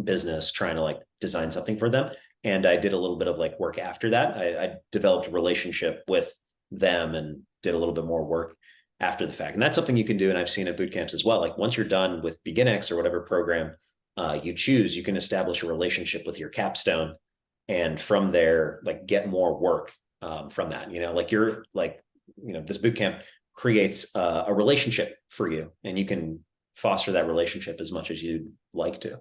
Speaker 3: business trying to like design something for them. And I did a little bit of like work after that. I developed a relationship with them and did a little bit more work after the fact. And that's something you can do. And I've seen at boot camps as well. Like once you're done with BeginX or whatever program you choose, you can establish a relationship with your capstone. And from there, like get more work from that, you know, like you're like, you know, this boot camp creates a relationship for you and you can foster that relationship as much as you'd like to.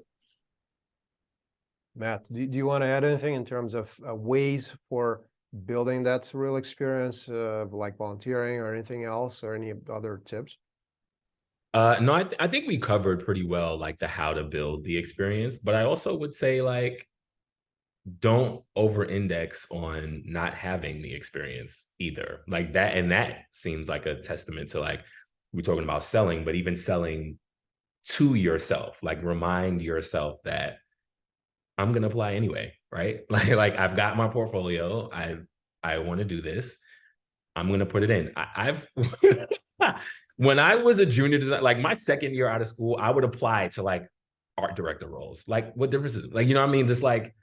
Speaker 1: Matt, do you want to add anything in terms of ways for building that real experience of like volunteering or anything else, or any other tips?
Speaker 2: No, I think we covered pretty well like the how to build the experience, but I also would say like don't over index on not having the experience either. Like that, and that seems like a testament to like we're talking about selling, but even selling to yourself, like remind yourself that I'm gonna apply anyway, right? Like I've got my portfolio. I want to do this. I'm gonna put it in. I've when I was a junior design, like my second year out of school, I would apply to like art director roles. Like, what difference is it? Like, you know what I mean? Just like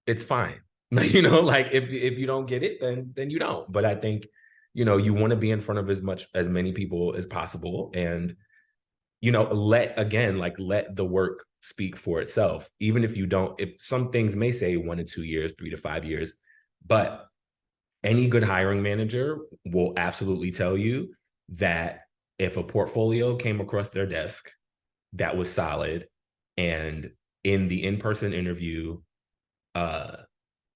Speaker 2: it's fine. Like, you know, like if you don't get it, then you don't. But I think, you know, you want to be in front of as many people as possible. And, you know, let the work speak for itself. Even if you don't, if some things may say 1 to 2 years, 3 to 5 years, but any good hiring manager will absolutely tell you that if a portfolio came across their desk that was solid, and in the in-person interview,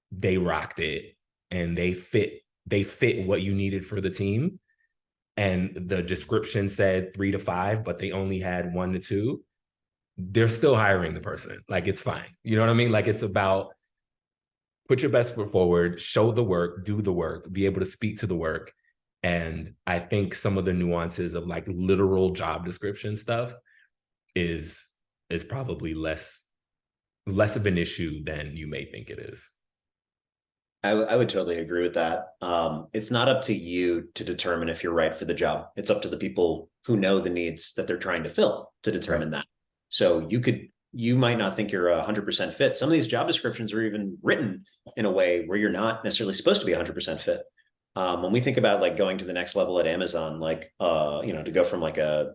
Speaker 2: they rocked it and they fit what you needed for the team, and the description said 3 to 5, but they only had 1 to 2, they're still hiring the person. Like, it's fine. You know what I mean? Like, it's about put your best foot forward, show the work, do the work, be able to speak to the work. And I think some of the nuances of like literal job description stuff is probably less of an issue than you may think it is.
Speaker 3: I would totally agree with that. It's not up to you to determine if you're right for the job. It's up to the people who know the needs that they're trying to fill to determine that. So you might not think you're 100% fit. Some of these job descriptions are even written in a way where you're not necessarily supposed to be 100% fit. When we think about like going to the next level at Amazon, like, to go from like a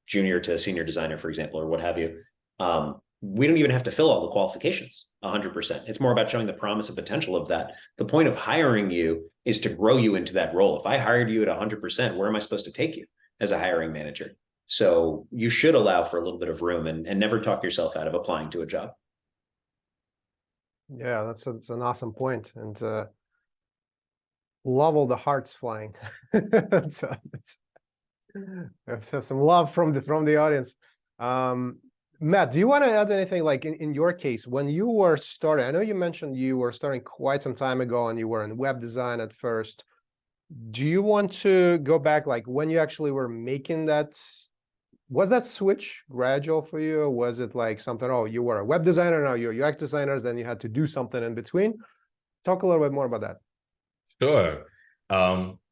Speaker 3: junior to senior designer, for example, or what have you, we don't even have to fill all the qualifications 100%. It's more about showing the promise and potential of that. The point of hiring you is to grow you into that role. If I hired you at 100%, where am I supposed to take you as a hiring manager? So you should allow for a little bit of room and never talk yourself out of applying to a job.
Speaker 1: Yeah, that's an awesome point, and love all the hearts flying. So let's have some love from the audience. Matt, do you want to add anything, like in your case, when you were starting? I know you mentioned you were starting quite some time ago and you were in web design at first. Do you want to go back, like when you actually were making that? Was that switch gradual for you? Or was it like something, oh, you were a web designer, now you're UX designers, then you had to do something in between? Talk a little bit more about that.
Speaker 2: Sure.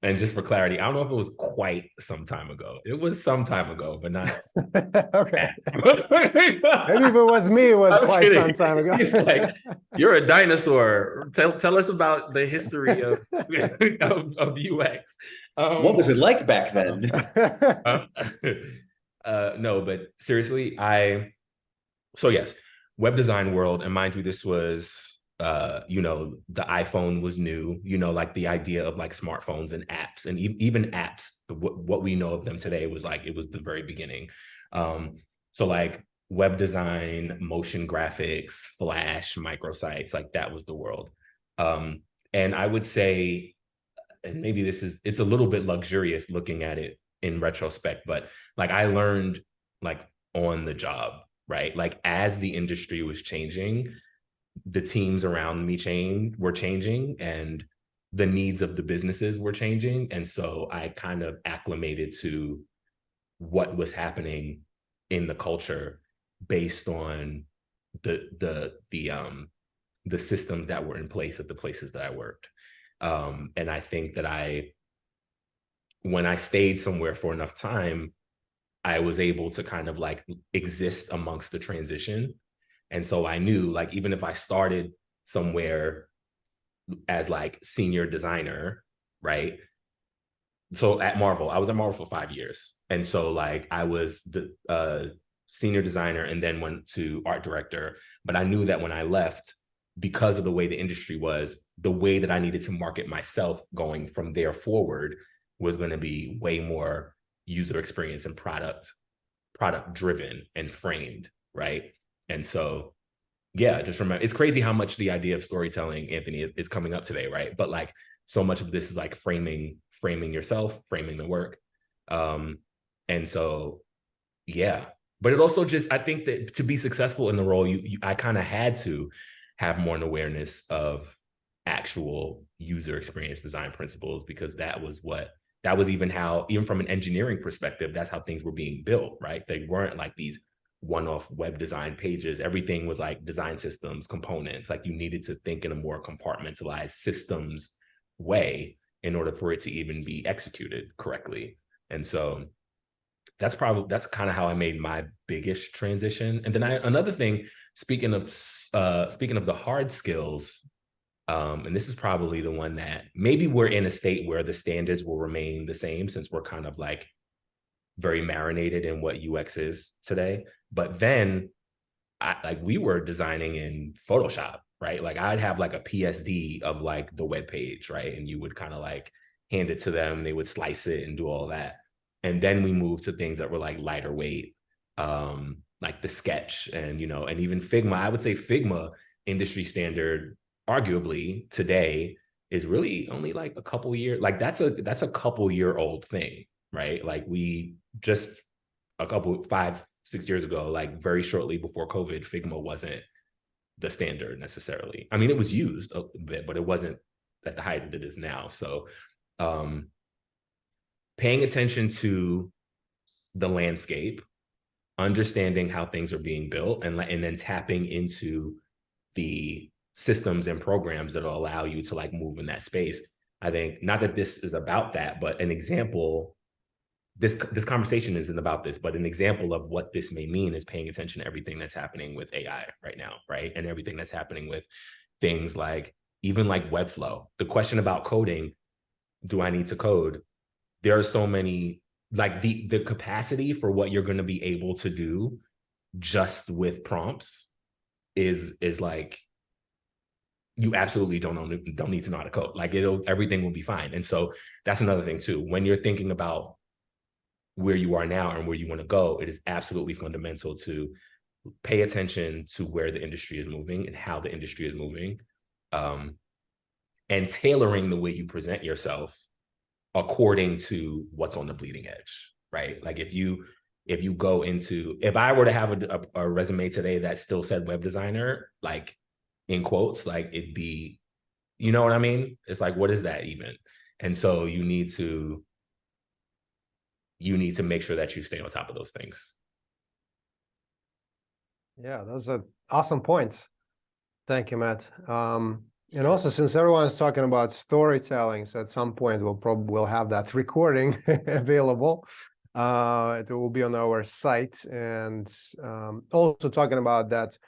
Speaker 2: And just for clarity, I don't know if it was quite some time ago. It was some time ago, but not.
Speaker 1: Okay. Maybe if it was me, it was
Speaker 2: I'm
Speaker 1: quite
Speaker 2: kidding.
Speaker 1: some time ago.
Speaker 2: He's like, you're a dinosaur. Tell us about the history of UX.
Speaker 3: What was it like back then?
Speaker 2: No, but seriously, so yes, web design world, and mind you, this was the iPhone was new, like the idea of like smartphones and apps, and even apps, what we know of them today was like, it was the very beginning. So like web design, motion graphics, Flash, microsites, like that was the world. And I would say, and maybe it's a little bit luxurious looking at it in retrospect, but like I learned like on the job, right? Like as the industry was changing, the teams around me were changing, and the needs of the businesses were changing. And so I kind of acclimated to what was happening in the culture based on the systems that were in place at the places that I worked. And I think that when I stayed somewhere for enough time, I was able to kind of like exist amongst the transition. And so I knew, like, even if I started somewhere as like senior designer, right? So at Marvel, I was at Marvel for 5 years. And so like I was the senior designer and then went to art director. But I knew that when I left, because of the way the industry was, the way that I needed to market myself going from there forward was going to be way more user experience and product driven and framed, right? And so yeah, just remember, it's crazy how much the idea of storytelling, Anthony, is coming up today, right? But like so much of this is like framing yourself, framing the work. And so, yeah. But it also just, I think that to be successful in the role, I kind of had to have more an awareness of actual user experience design principles, because that was even how, even from an engineering perspective, that's how things were being built, right? They weren't like these one-off web design pages. Everything was like design systems, components. Like you needed to think in a more compartmentalized systems way in order for it to even be executed correctly. And so that's kind of how I made my biggest transition. And then another thing, speaking of the hard skills, and this is probably the one that maybe we're in a state where the standards will remain the same, since we're kind of like very marinated in what UX is today. But then we were designing in Photoshop, right? Like I'd have like a PSD of like the web page, right? And you would kind of like hand it to them, they would slice it and do all that. And then we moved to things that were like lighter weight, like the Sketch and, and even Figma. I would say Figma, industry standard, arguably today, is really only like a couple years, like that's a couple year old thing, right? Like we just a couple 5-6 years ago, like very shortly before COVID, Figma wasn't the standard necessarily. I mean, it was used a bit, but it wasn't at the height that it is now. So paying attention to the landscape, understanding how things are being built, and then tapping into the systems and programs that will allow you to like move in that space. I think, not that this is about that, but an example, this conversation isn't about this, but an example of what this may mean is paying attention to everything that's happening with AI right now, right? And everything that's happening with things like, even like Webflow. The question about coding, do I need to code? There are so many, like the capacity for what you're going to be able to do just with prompts is like, you absolutely don't need to know how to code. Like everything will be fine. And so that's another thing too. When you're thinking about where you are now and where you want to go, it is absolutely fundamental to pay attention to where the industry is moving and how the industry is moving, and tailoring the way you present yourself according to what's on the bleeding edge, right? Like if I were to have a resume today that still said web designer, like in quotes, like it'd be, you know what I mean? It's like, what is that even? And so you need to make sure that you stay on top of those things.
Speaker 1: Yeah, those are awesome points. Thank you, Matt. And also, since everyone's talking about storytelling, so at some point we'll have that recording available. It will be on our site. And also talking about that,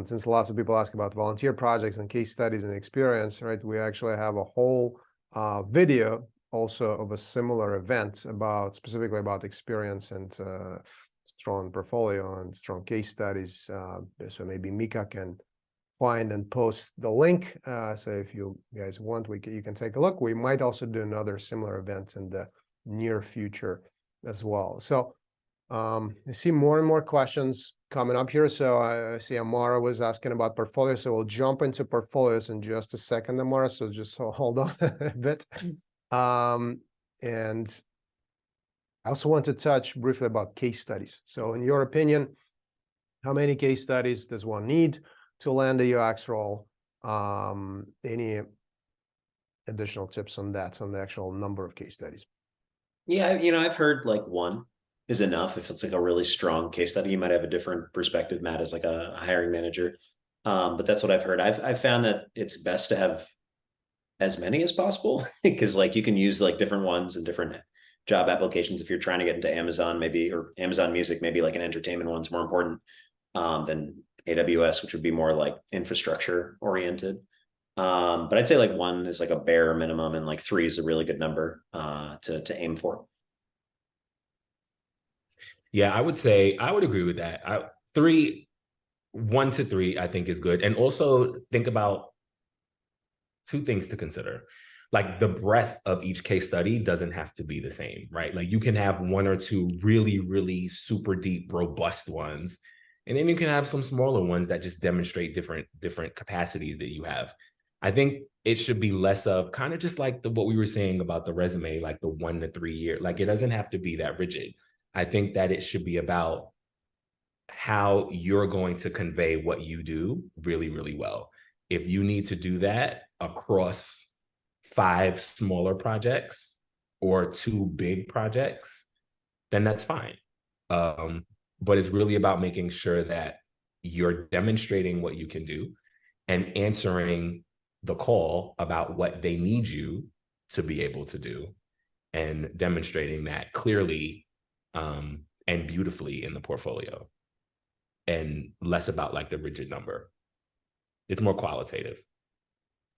Speaker 1: since lots of people ask about volunteer projects and case studies and experience, right? We actually have a whole video also of a similar event specifically about experience and strong portfolio and strong case studies. So maybe Mika can find and post the link. So if you guys want, you can take a look. We might also do another similar event in the near future as well. So I see more and more questions coming up here. So I see Amara was asking about portfolios. So we'll jump into portfolios in just a second, Amara. So just hold on a bit. And I also want to touch briefly about case studies. So in your opinion, how many case studies does one need to land a UX role? Any additional tips on that, on the actual number of case studies?
Speaker 3: Yeah, I've heard like one is enough. If it's like a really strong case study, you might have a different perspective, Matt, as like a hiring manager. But that's what I've heard. I've found that it's best to have as many as possible because like you can use like different ones and different job applications. If you're trying to get into Amazon, maybe, or Amazon Music, maybe like an entertainment one's more important than AWS, which would be more like infrastructure oriented. But I'd say like one is like a bare minimum, and like 3 is a really good number to aim for.
Speaker 2: Yeah, I would agree with that. 1 to 3, I think is good. And also think about 2 things to consider. Like the breadth of each case study doesn't have to be the same, right? Like you can have 1 or 2 really, really super deep, robust ones, And then you can have some smaller ones that just demonstrate different capacities that you have. I think it should be less of kind of just like what we were saying about the resume, like the 1 to 3 year, like it doesn't have to be that rigid. I think that it should be about how you're going to convey what you do really, really well. If you need to do that across 5 smaller projects or 2 big projects, then that's fine. But it's really about making sure that you're demonstrating what you can do and answering the call about what they need you to be able to do, and demonstrating that clearly and beautifully in the portfolio, and less about like the rigid number. It's more qualitative.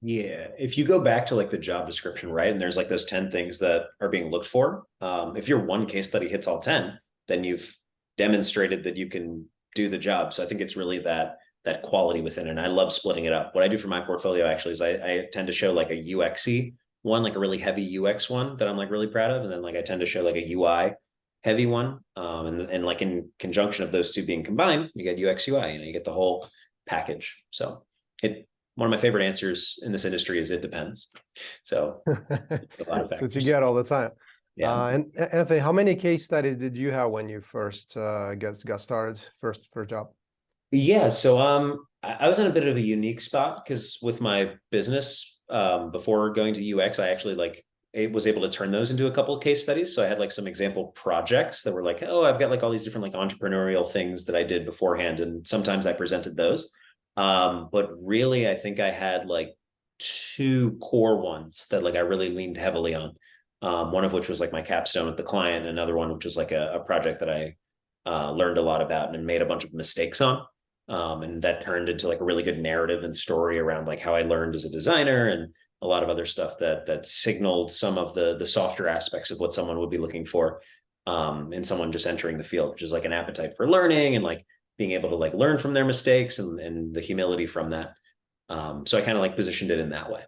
Speaker 3: Yeah, if you go back to like the job description, right, and there's like those 10 things that are being looked for, if your one case study hits all 10, then you've demonstrated that you can do the job. So I think it's really that quality within it. And I love splitting it up. What I do for my portfolio actually is I tend to show like a UX-y one, like a really heavy UX one that I'm like really proud of, and then like I tend to show like a UI heavy one, and like in conjunction of those two being combined, you get UX UI, you get the whole package. So one of my favorite answers in this industry is it depends. So a lot of
Speaker 1: That's what you
Speaker 3: factors.
Speaker 1: get all the time.
Speaker 3: Yeah.
Speaker 1: And Anthony, how many case studies did you have when you first got started, first job?
Speaker 3: Yeah. So I was in a bit of a unique spot because with my business, before going to UX, I actually was able to turn those into a couple of case studies. So I had like some example projects that were like, oh, I've got like all these different like entrepreneurial things that I did beforehand, and sometimes I presented those. But really, I think I had like 2 core ones that like I really leaned heavily on. One of which was like my capstone with the client, and another one which was like a project that I learned a lot about and made a bunch of mistakes on. And that turned into like a really good narrative and story around like how I learned as a designer, and a lot of other stuff that signaled some of the softer aspects of what someone would be looking for in someone just entering the field, which is like an appetite for learning and like being able to like learn from their mistakes and the humility from that. So I kind of like positioned it in that way.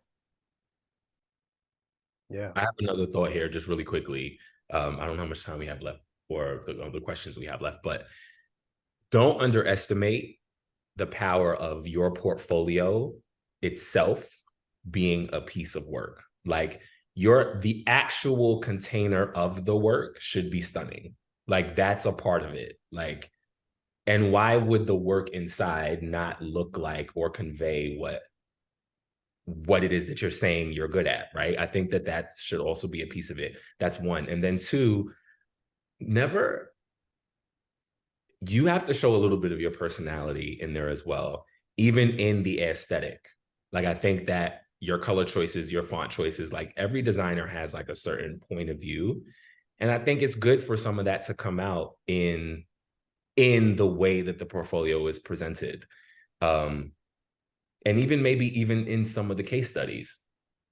Speaker 1: Yeah.
Speaker 2: I have another thought here, just really quickly. I don't know how much time we have left or the questions we have left, but don't underestimate the power of your portfolio itself being a piece of work. Like the actual container of the work should be stunning. Like that's a part of it. Like, and why would the work inside not look like or convey what it is that you're saying you're good at, right? I think that should also be a piece of it. That's one. And then 2, you have to show a little bit of your personality in there as well, even in the aesthetic. Like I think that your color choices, your font choices, like every designer has like a certain point of view. And I think it's good for some of that to come out in the way that the portfolio is presented. And maybe even in some of the case studies.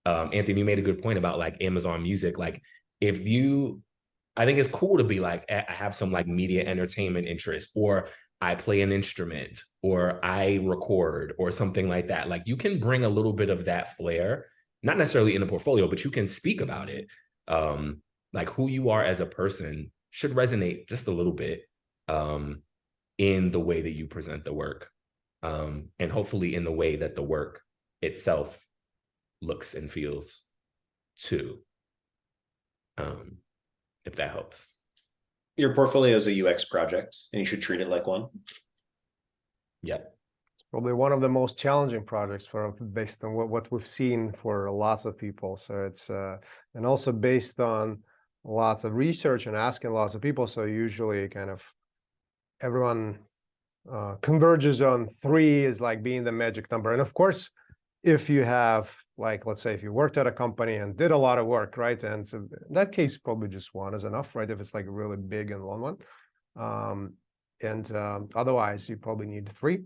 Speaker 2: Anthony, you made a good point about like Amazon Music. Like I think it's cool to be like, I have some like media entertainment interest, or I play an instrument, or I record, or something like that. Like you can bring a little bit of that flair, not necessarily in the portfolio, but you can speak about it. Like who you are as a person should resonate just a little bit in the way that you present the work. And hopefully in the way that the work itself looks and feels too. If that helps.
Speaker 3: Your portfolio is a UX project, and you should treat it like one.
Speaker 2: Yeah.
Speaker 1: It's probably one of the most challenging projects based on what we've seen for lots of people. So it's and also based on lots of research and asking lots of people. So usually kind of everyone converges on 3 is like being the magic number. And of course, if you have like, let's say if you worked at a company and did a lot of work, right? And so in that case, probably just 1 is enough, right? If it's like a really big and long one. Otherwise you probably need 3.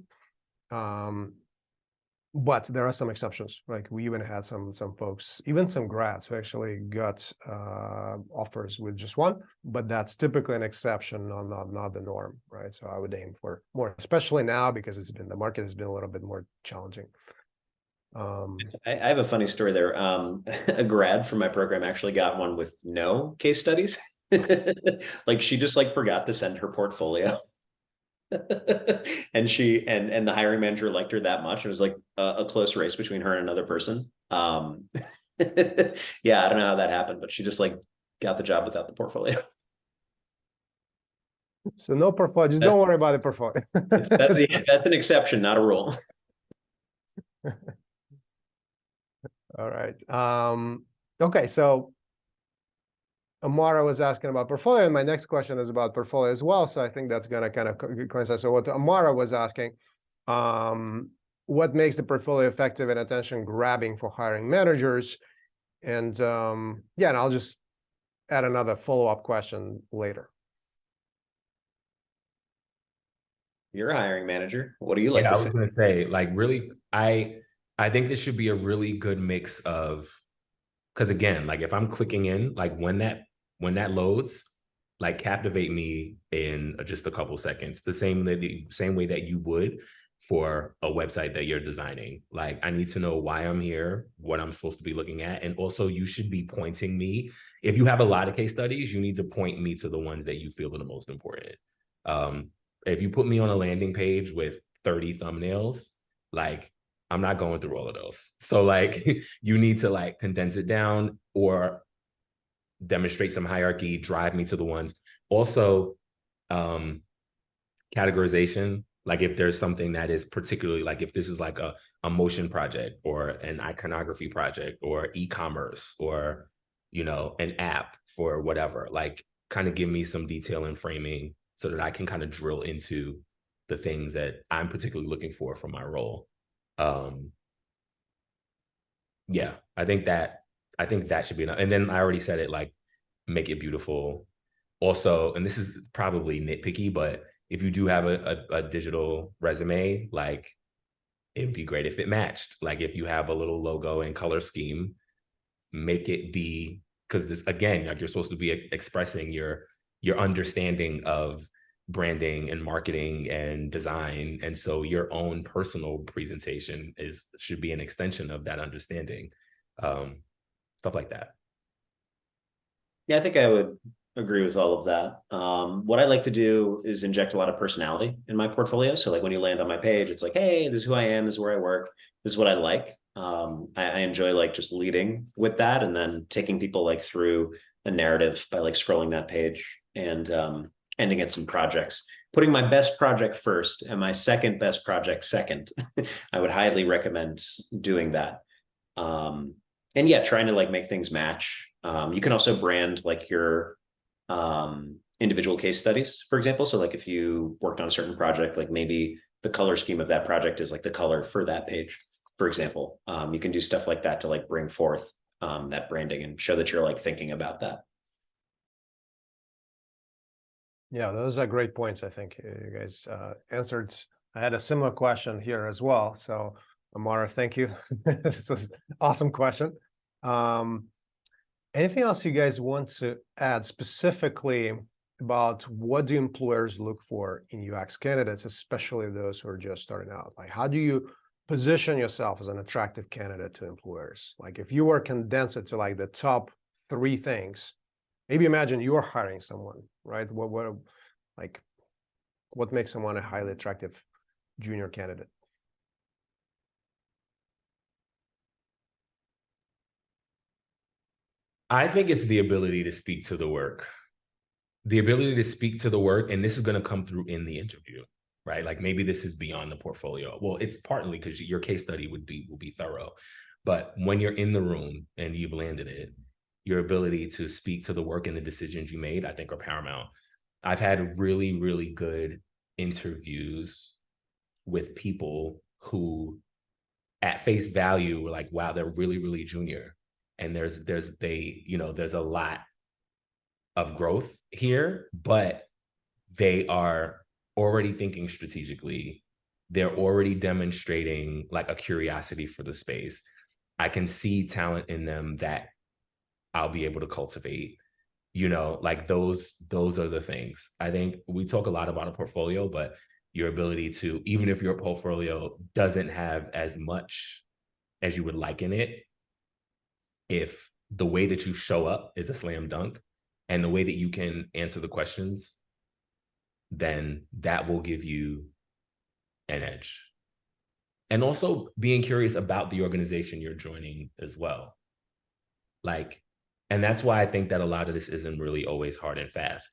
Speaker 1: But there are some exceptions. Like we even had some folks, even some grads who actually got offers with just 1, but that's typically an exception, not the norm, right? So I would aim for more, especially now because the market has been a little bit more challenging.
Speaker 3: I have a funny story there. A grad from my program actually got one with no case studies. Like she just like forgot to send her portfolio. And and the hiring manager liked her that much. It was like a close race between her and another person. Yeah, I don't know how that happened, but she just like got the job without the portfolio.
Speaker 1: So no portfolio, just don't worry about the portfolio.
Speaker 3: That's an exception, not a rule.
Speaker 1: All right. Okay, so Amara was asking about portfolio, and my next question is about portfolio as well. So I think that's going to kind of coincide. So what Amara was asking, what makes the portfolio effective and attention grabbing for hiring managers? And yeah, and I'll just add another follow-up question later.
Speaker 3: You're a hiring manager. What do you like
Speaker 2: Yeah,
Speaker 3: to
Speaker 2: I was
Speaker 3: say?
Speaker 2: gonna say, like, really, I think this should be a really good mix of, because again, like if I'm clicking in, like when that loads, like captivate me in just a couple seconds, the same way that you would for a website that you're designing. Like I need to know why I'm here, what I'm supposed to be looking at, and also you should be pointing me. If you have a lot of case studies, you need to point me to the ones that you feel are the most important. Um, if you put me on a landing page with 30 thumbnails, like I'm not going through all of those. So like you need to like condense it down or demonstrate some hierarchy, drive me to the ones. Also, categorization, like if there's something that is particularly, like if this is like a motion project or an iconography project or e-commerce or, you know, an app for whatever, like kind of give me some detail and framing so that I can kind of drill into the things that I'm particularly looking for from my role. Yeah, I think that should be enough. And then I already said it, like make it beautiful. Also, and this is probably nitpicky, but if you do have a digital resume, like it'd be great if it matched. Like if you have a little logo and color scheme, make it be, because this again, like you're supposed to be expressing your understanding of branding and marketing and design. And so your own personal presentation should be an extension of that understanding. Stuff like that.
Speaker 3: Yeah, I think I would agree with all of that. What I like to do is inject a lot of personality in my portfolio. So like when you land on my page, it's like, hey, this is who I am, this is where I work, this is what I like. I enjoy like just leading with that and then taking people like through a narrative by like scrolling that page and ending at some projects. Putting my best project first and my second best project second. I would highly recommend doing that. And yeah, trying to like make things match. You can also brand like your individual case studies, for example. So like if you worked on a certain project, like maybe the color scheme of that project is like the color for that page, for example. You can do stuff like that to like bring forth that branding and show that you're like thinking about that.
Speaker 1: Yeah, those are great points. I think you guys answered. I had a similar question here as well. So Amara, thank you. This was an awesome question. Anything else you guys want to add specifically about what do employers look for in UX candidates, especially those who are just starting out? Like, how do you position yourself as an attractive candidate to employers? Like, if you were to condense it to like the top 3 things, maybe imagine you're hiring someone, right? What makes someone a highly attractive junior candidate?
Speaker 2: I think it's the ability to speak to the work. The ability to speak to the work, and this is going to come through in the interview, right? Like maybe this is beyond the portfolio. Well, it's partly because your case study will be thorough, but when you're in the room and you've landed it, your ability to speak to the work and the decisions you made, I think, are paramount. I've had really, really good interviews with people who, at face value, were like, "Wow, they're really, really junior," and there's a lot of growth here, but they are already thinking strategically. They're already demonstrating like a curiosity for the space. I can see talent in them that I'll be able to cultivate. You know, like those are the things. I think we talk a lot about a portfolio, but your ability to, even if your portfolio doesn't have as much as you would like in it, if the way that you show up is a slam dunk and the way that you can answer the questions then that will give you an edge. And also being curious about the organization you're joining as well. Like, and that's why I think that a lot of this isn't really always hard and fast.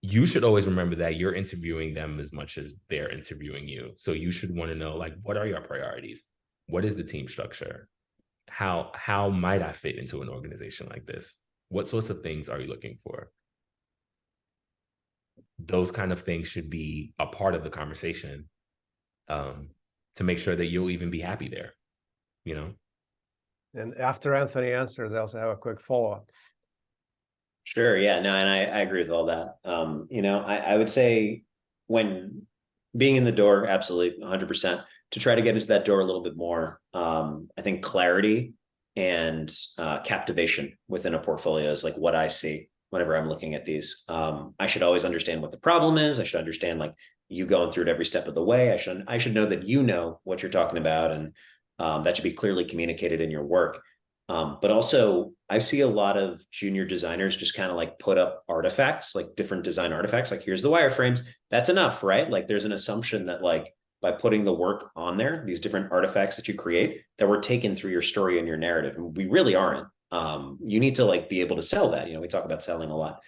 Speaker 2: You should always remember that you're interviewing them as much as they're interviewing you. So you should want to know, like, what are your priorities? What is the team structure? How might I fit into an organization like this? What sorts of things are you looking for? Those kind of things should be a part of the conversation, to make sure that you'll even be happy there, you know?
Speaker 1: And after Anthony answers, I also have a quick follow-up.
Speaker 3: Sure. Yeah. No, and I agree with all that. I would say when being in the door, absolutely 100%. To try to get into that door a little bit more, I think clarity and captivation within a portfolio is like what I see whenever I'm looking at these. I should always understand what the problem is. I should understand like you going through it every step of the way. I should know that you know what you're talking about, and that should be clearly communicated in your work. But also, I see a lot of junior designers just kind of like put up artifacts, like different design artifacts. Like, here's the wireframes. That's enough, right? Like, there's an assumption that like by putting the work on there, these different artifacts that you create, that we're taken through your story and your narrative. And we really aren't. You need to like be able to sell that. We talk about selling a lot,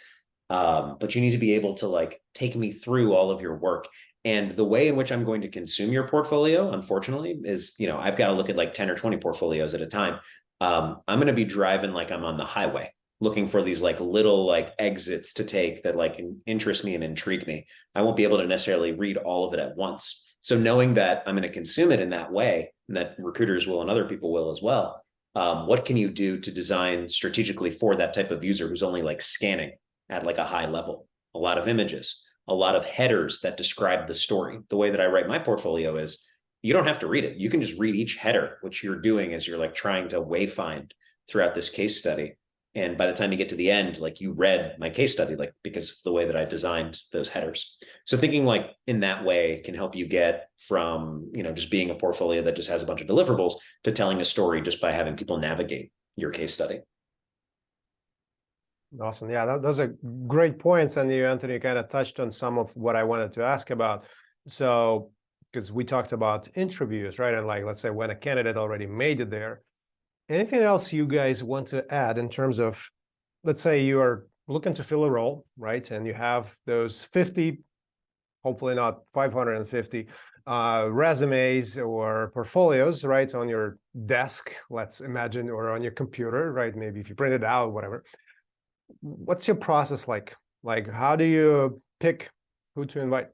Speaker 3: but you need to be able to like take me through all of your work. And the way in which I'm going to consume your portfolio, unfortunately, is, I've got to look at like 10 or 20 portfolios at a time. I'm going to be driving like I'm on the highway, looking for these like little like exits to take that like interest me and intrigue me. I won't be able to necessarily read all of it at once. So knowing that I'm going to consume it in that way, and that recruiters will and other people will as well, what can you do to design strategically for that type of user who's only like scanning at like a high level? A lot of images, a lot of headers that describe the story. The way that I write my portfolio is, you don't have to read it. You can just read each header, which you're doing as you're like trying to wayfind throughout this case study. And by the time you get to the end, like you read my case study, like because of the way that I designed those headers. So thinking like in that way can help you get from, just being a portfolio that just has a bunch of deliverables to telling a story just by having people navigate your case study.
Speaker 1: Awesome. Yeah, those are great points. And you, Anthony, kind of touched on some of what I wanted to ask about. So, because we talked about interviews, right? And like, let's say when a candidate already made it there, anything else you guys want to add in terms of, let's say you are looking to fill a role, right? And you have those 50, hopefully not 550 resumes or portfolios, right? On your desk, let's imagine, or on your computer, right? Maybe if you print it out, whatever. What's your process like? Like, how do you pick who to invite?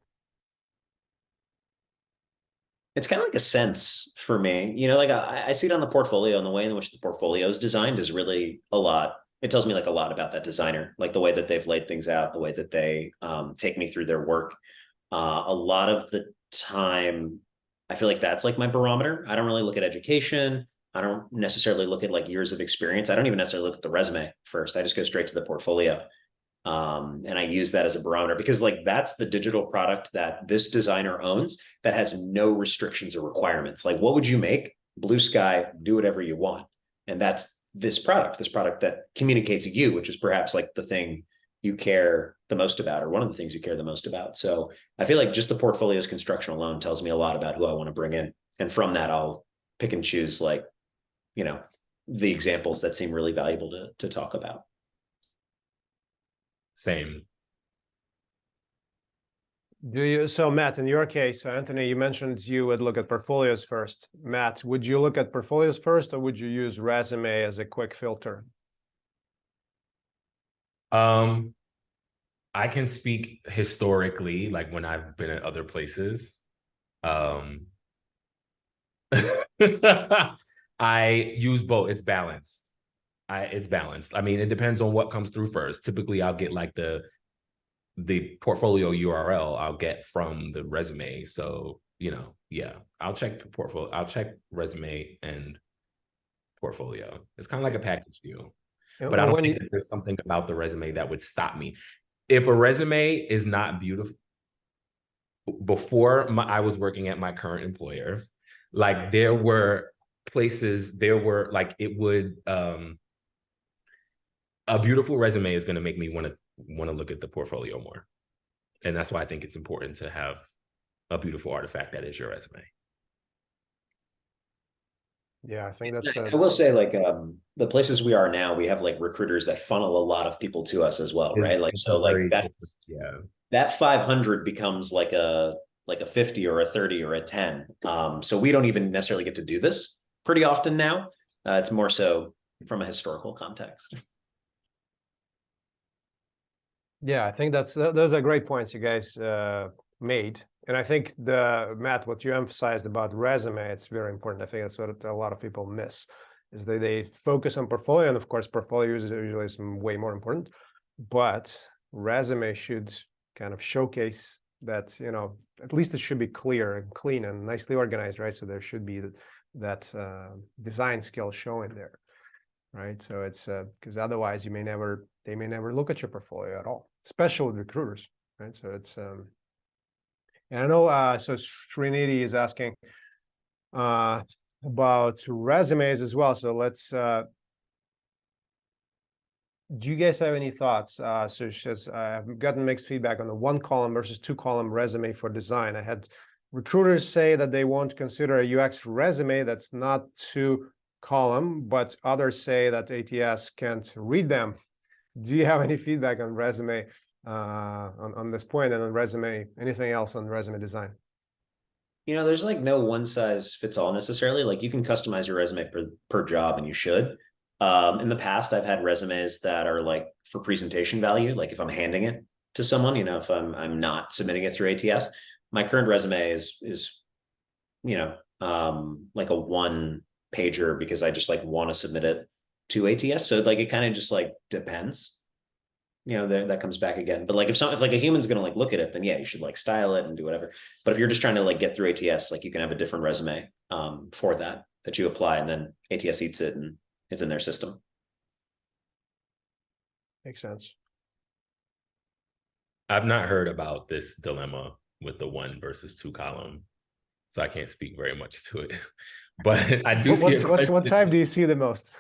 Speaker 3: It's kind of like a sense for me, like I see it on the portfolio, and the way in which the portfolio is designed is really a lot. It tells me like a lot about that designer, like the way that they've laid things out, the way that they take me through their work. A lot of the time, I feel like that's like my barometer. I don't really look at education. I don't necessarily look at like years of experience. I don't even necessarily look at the resume first. I just go straight to the portfolio. And I use that as a barometer because like that's the digital product that this designer owns that has no restrictions or requirements. Like, what would you make? Blue sky, do whatever you want. And that's this product that communicates you, which is perhaps like the thing you care the most about, or one of the things you care the most about. So I feel like just the portfolio's construction alone tells me a lot about who I want to bring in. And from that, I'll pick and choose like, the examples that seem really valuable to talk about.
Speaker 2: Same.
Speaker 1: So Matt, in your case, Anthony, you mentioned you would look at portfolios first. Matt, would you look at portfolios first, or would you use resume as a quick filter?
Speaker 2: I can speak historically, like when I've been at other places. I use both. It's balanced. It's balanced. I mean, it depends on what comes through first. Typically, I'll get like the portfolio URL I'll get from the resume. So, yeah, I'll check the portfolio. I'll check resume and portfolio. It's kind of like a package deal. But I don't think that there's something about the resume that would stop me. If a resume is not beautiful, before I was working at my current employer, like there were places, it would, a beautiful resume is going to make me want to look at the portfolio more. And that's why I think it's important to have a beautiful artifact that is your resume.
Speaker 1: Yeah, I think that's
Speaker 3: I will say, like, the places we are now, we have like recruiters that funnel a lot of people to us as well, right? Like,
Speaker 2: It's
Speaker 3: so
Speaker 2: a
Speaker 3: like
Speaker 2: very, yeah.
Speaker 3: that 500 becomes like a 50 or a 30 or a 10. So we don't even necessarily get to do this pretty often now. It's more so from a historical context.
Speaker 1: Yeah, I think those are great points you guys made. And I think Matt, what you emphasized about resume, it's very important. I think that's what a lot of people miss, is they focus on portfolio, and of course, portfolio is usually some way more important, but resume should kind of showcase that, at least it should be clear and clean and nicely organized, right? So there should be that design skill showing there, right? So it's because otherwise they may never look at your portfolio at all, especially with recruiters, right? So it's and I know so Srinidhi is asking about resumes as well. So let's do you guys have any thoughts? So she says, I've gotten mixed feedback on the 1-column versus 2-column resume for design. I had recruiters say that they won't consider a UX resume that's not 2-column, but others say that ATS can't read them. Do you have any feedback on resume on this point, and on resume, anything else on resume design?
Speaker 3: There's like no one size fits all necessarily. Like, you can customize your resume per job, and you should. In the past, I've had resumes that are like for presentation value. Like, if I'm handing it to someone, if I'm not submitting it through ATS, my current resume is like a 1-pager, because I just like want to submit it to ATS. So like, it kind of just like depends. That comes back again. But like, if like a human's gonna like look at it, then yeah, you should like style it and do whatever. But if you're just trying to like get through ATS, like, you can have a different resume for that you apply, and then ATS eats it and it's in their system.
Speaker 1: Makes sense.
Speaker 2: I've not heard about this dilemma with the 1 versus 2-column, so I can't speak very much to it. But I do see
Speaker 1: what type do you see the most?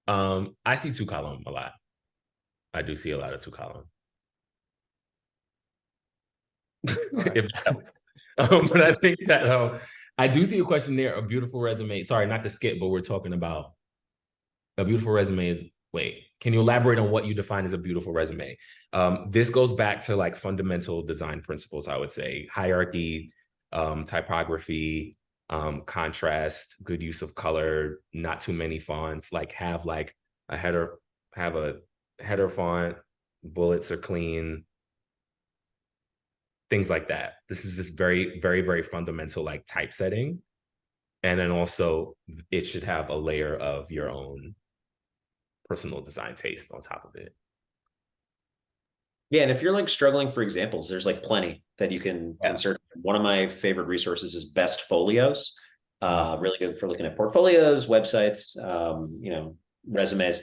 Speaker 2: I see 2-column a lot. I do see a lot of 2-column.
Speaker 1: Right.
Speaker 2: If that helps. But I think that I do see a question there. A beautiful resume. Sorry, not to skip, but we're talking about a beautiful resume is, wait, can you elaborate on what you define as a beautiful resume? This goes back to like fundamental design principles, I would say. Hierarchy, typography, contrast, good use of color, not too many fonts, like have like a header font, bullets are clean, things like that. This is just very, very, very fundamental, like, typesetting. And then also it should have a layer of your own personal design taste on top of it.
Speaker 3: Yeah, and if you're like struggling for examples, there's like plenty that you can insert. One of my favorite resources is Best Folios. Really good for looking at portfolios, websites, resumes.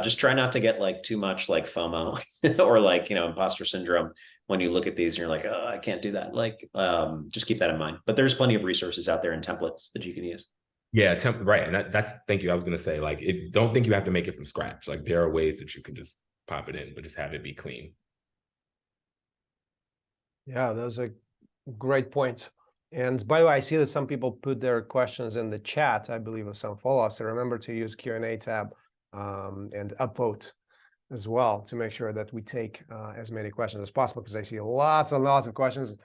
Speaker 3: Just try not to get like too much like FOMO or like, imposter syndrome when you look at these and you're like, oh, I can't do that. Like, just keep that in mind. But there's plenty of resources out there and templates that you can use.
Speaker 2: Yeah, right. And that's, thank you. I was going to say, like, don't think you have to make it from scratch. Like, there are ways that you can just pop it in, but just have it be clean.
Speaker 1: Yeah, those are great points. And by the way, I see that some people put their questions in the chat, I believe, of some follow-ups. So remember to use Q&A tab and upvote as well, to make sure that we take as many questions as possible, because I see lots and lots of questions. There's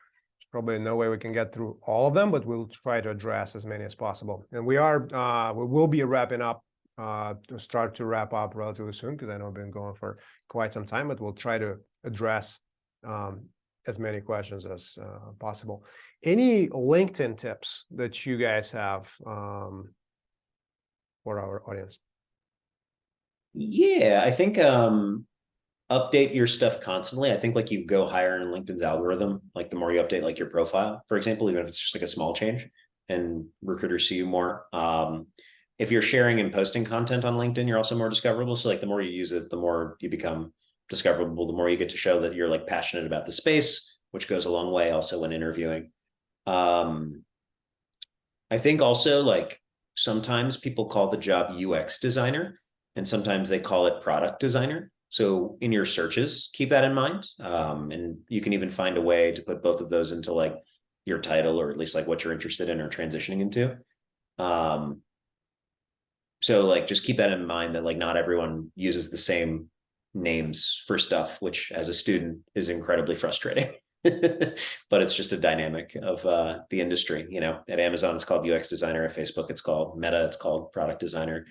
Speaker 1: probably no way we can get through all of them, but we'll try to address as many as possible. And we will be wrapping up, to start to wrap up relatively soon, because I know we've been going for quite some time, but we'll try to address as many questions as possible. Any LinkedIn tips that you guys have for our audience?
Speaker 3: Yeah, I think update your stuff constantly. I think like you go higher in LinkedIn's algorithm, like the more you update like your profile, for example, even if it's just like a small change, and recruiters see you more. If you're sharing and posting content on LinkedIn, you're also more discoverable. So like, the more you use it, the more you become discoverable, the more you get to show that you're like passionate about the space, which goes a long way also when interviewing. I think also, like, sometimes people call the job UX designer and sometimes they call it product designer. So in your searches, keep that in mind. And you can even find a way to put both of those into like your title, or at least like what you're interested in or transitioning into. So like just keep that in mind, that like not everyone uses the same names for stuff, which as a student is incredibly frustrating. But it's just a dynamic of the industry. You know, at Amazon it's called UX designer, at Facebook it's called Meta, it's called product designer.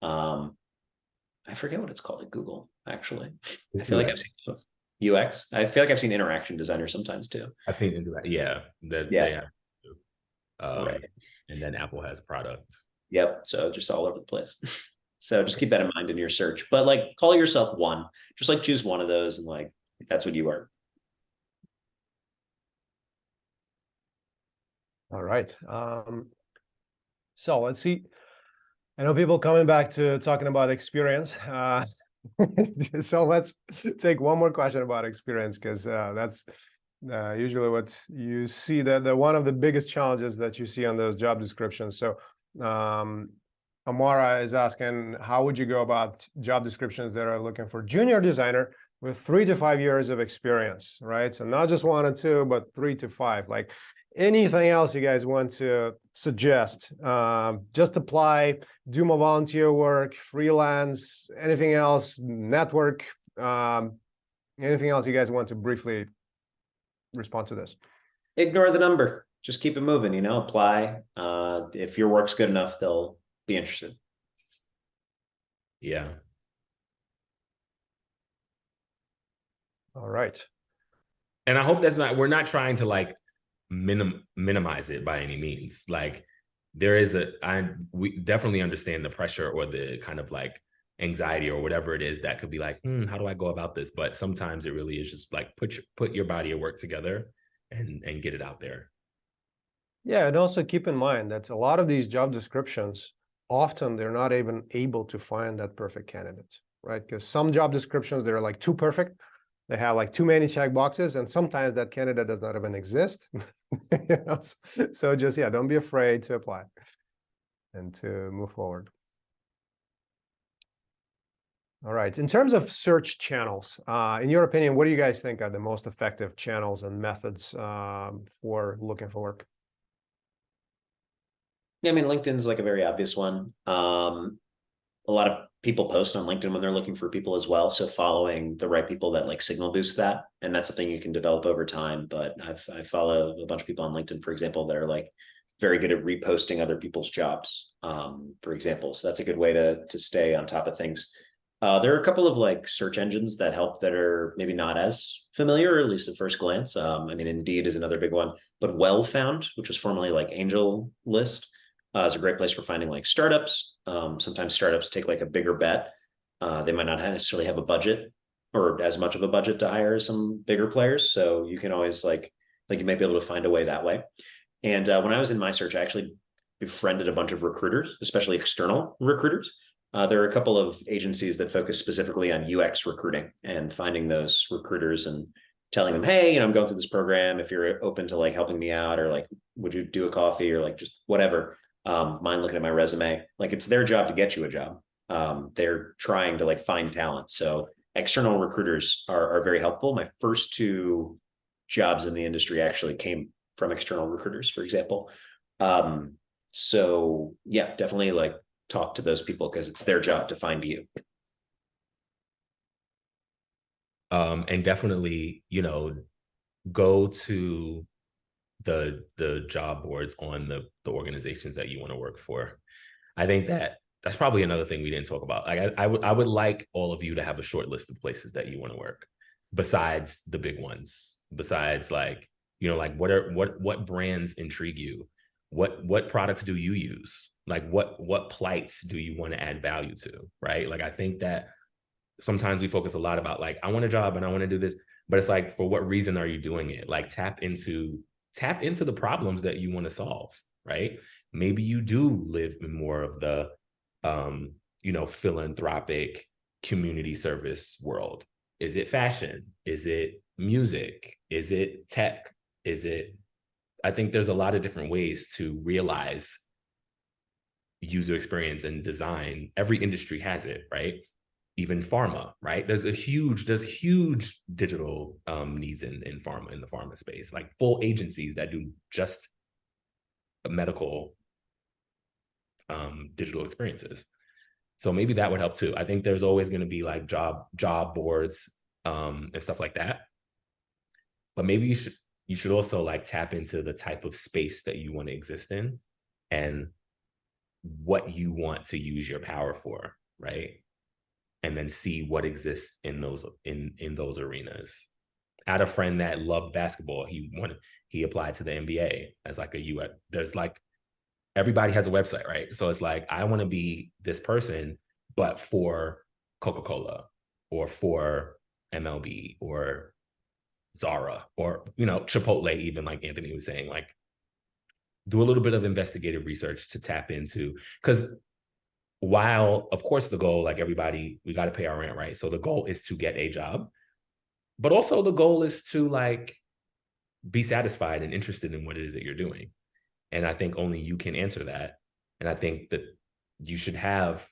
Speaker 3: I forget what it's called at Google, actually. I feel like I've seen both. UX. I feel like I've seen interaction designer sometimes too.
Speaker 2: I think yeah,
Speaker 3: Yeah.
Speaker 2: they have
Speaker 3: Right.
Speaker 2: and then Apple has product.
Speaker 3: Yep. So just all over the place. So just keep that in mind in your search. But like call yourself one. Just like choose one of those and like that's what you are.
Speaker 1: All right. So let's see. I know people coming back to talking about experience. So let's take one more question about experience, because that's usually what you see, that the one of the biggest challenges that you see on those job descriptions. So Amara is asking, how would you go about job descriptions that are looking for junior designer with 3 to 5 years of experience, right? So not just 1 or 2, but 3 to 5. Like anything else you guys want to suggest? Just apply, do more volunteer work, freelance, anything else, network, anything else you guys want to briefly respond to this?
Speaker 3: Ignore the number. Just keep it moving, you know, apply. If your work's good enough, they'll be interested.
Speaker 2: Yeah.
Speaker 1: All right.
Speaker 2: And I hope that's not, we're not trying to like minimize it by any means. Like there is we definitely understand the pressure or the kind of like anxiety or whatever it is that could be like, how do I go about this? But sometimes it really is just like put your body of work together and get it out there.
Speaker 1: Yeah, and also keep in mind that a lot of these job descriptions, often they're not even able to find that perfect candidate, right? Because some job descriptions, they're like too perfect. They have like too many check boxes, and sometimes that candidate does not even exist. You know? So just, yeah, don't be afraid to apply and to move forward. All right. In terms of search channels, in your opinion, what do you guys think are the most effective channels and methods for looking for work?
Speaker 3: Yeah, I mean, LinkedIn's like a very obvious one. A lot of people post on LinkedIn when they're looking for people as well. So following the right people that like signal boost that, and that's something you can develop over time. But I follow a bunch of people on LinkedIn, for example, that are like very good at reposting other people's jobs, for example. So that's a good way to stay on top of things. There are a couple of like search engines that help that are maybe not as familiar, or at least at first glance. I mean, Indeed is another big one, but Well Found, which was formerly like Angel List, is a great place for finding like startups. Sometimes startups take like a bigger bet. They might not necessarily have a budget or as much of a budget to hire some bigger players. So you can always like you might be able to find a way that way. And when I was in my search, I actually befriended a bunch of recruiters, especially external recruiters. There are a couple of agencies that focus specifically on UX recruiting and finding those recruiters and telling them, hey, you know, I'm going through this program. If you're open to like helping me out, or like, would you do a coffee, or like just whatever. Mind looking at my resume. Like it's their job to get you a job. They're trying to like find talent. So external recruiters are very helpful. My first 2 jobs in the industry actually came from external recruiters, for example. So yeah, definitely like talk to those people because it's their job to find you.
Speaker 2: And definitely, you know, go to the job boards on the organizations that you want to work for. I think that's probably another thing we didn't talk about. Like I would like all of you to have a short list of places that you want to work, besides the big ones. Besides, like, you know, like what brands intrigue you? What products do you use? Like what plights do you want to add value to? Right? Like I think that sometimes we focus a lot about like, I want a job and I want to do this, but it's like, for what reason are you doing it? Like tap into the problems that you want to solve, right? Maybe you do live in more of the you know, philanthropic community service world. Is it fashion? Is it music? Is it tech? I think there's a lot of different ways to realize user experience and design. Every industry has it, right? even pharma, right? There's huge digital needs in pharma, in the pharma space, like full agencies that do just medical digital experiences. So maybe that would help too. I think there's always going to be like job boards and stuff like that. But maybe you should also like tap into the type of space that you want to exist in and what you want to use your power for, right? And then see what exists in those arenas. I had a friend that loved basketball. He applied to the NBA as like a UX. There's like everybody has a website, right? So it's like, I want to be this person, but for Coca-Cola or for MLB or Zara or, Chipotle, even like Anthony was saying, like do a little bit of investigative research to tap into, because while of course the goal, like everybody, we got to pay our rent, right? So the goal is to get a job, but also the goal is to like be satisfied and interested in what it is that you're doing. And I think only you can answer that. And I think that you should have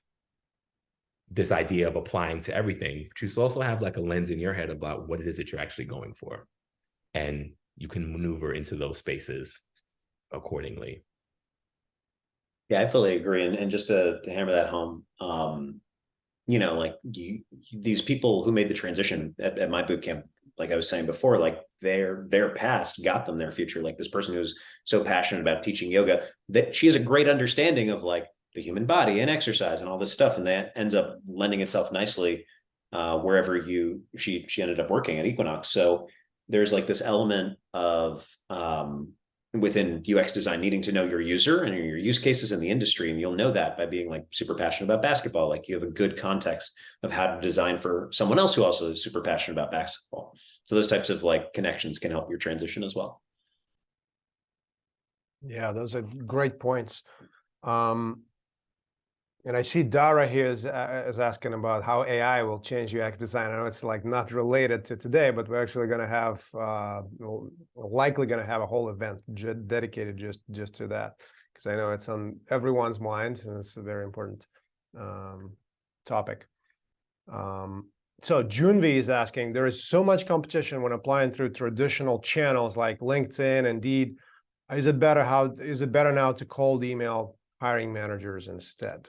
Speaker 2: this idea of applying to everything, but you should also have like a lens in your head about what it is that you're actually going for. And you can maneuver into those spaces accordingly.
Speaker 3: Yeah, I fully agree. And just to hammer that home, like these people who made the transition at my boot camp, like I was saying before, like their past got them their future. Like this person who's so passionate about teaching yoga, that she has a great understanding of like the human body and exercise and all this stuff, and that ends up lending itself nicely wherever she ended up working at Equinox. So there's like this element of within UX design needing to know your user and your use cases in the industry. And you'll know that by being like super passionate about basketball. Like you have a good context of how to design for someone else who also is super passionate about basketball. So those types of like connections can help your transition as well.
Speaker 1: Yeah, those are great points. And I see Dara here is asking about how AI will change UX design. I know it's like not related to today, but we're actually going to have likely going to have a whole event dedicated just to that, because I know it's on everyone's mind and it's a very important topic. So Junvi is asking, there is so much competition when applying through traditional channels like LinkedIn, Indeed. Is it better now to cold email hiring managers instead?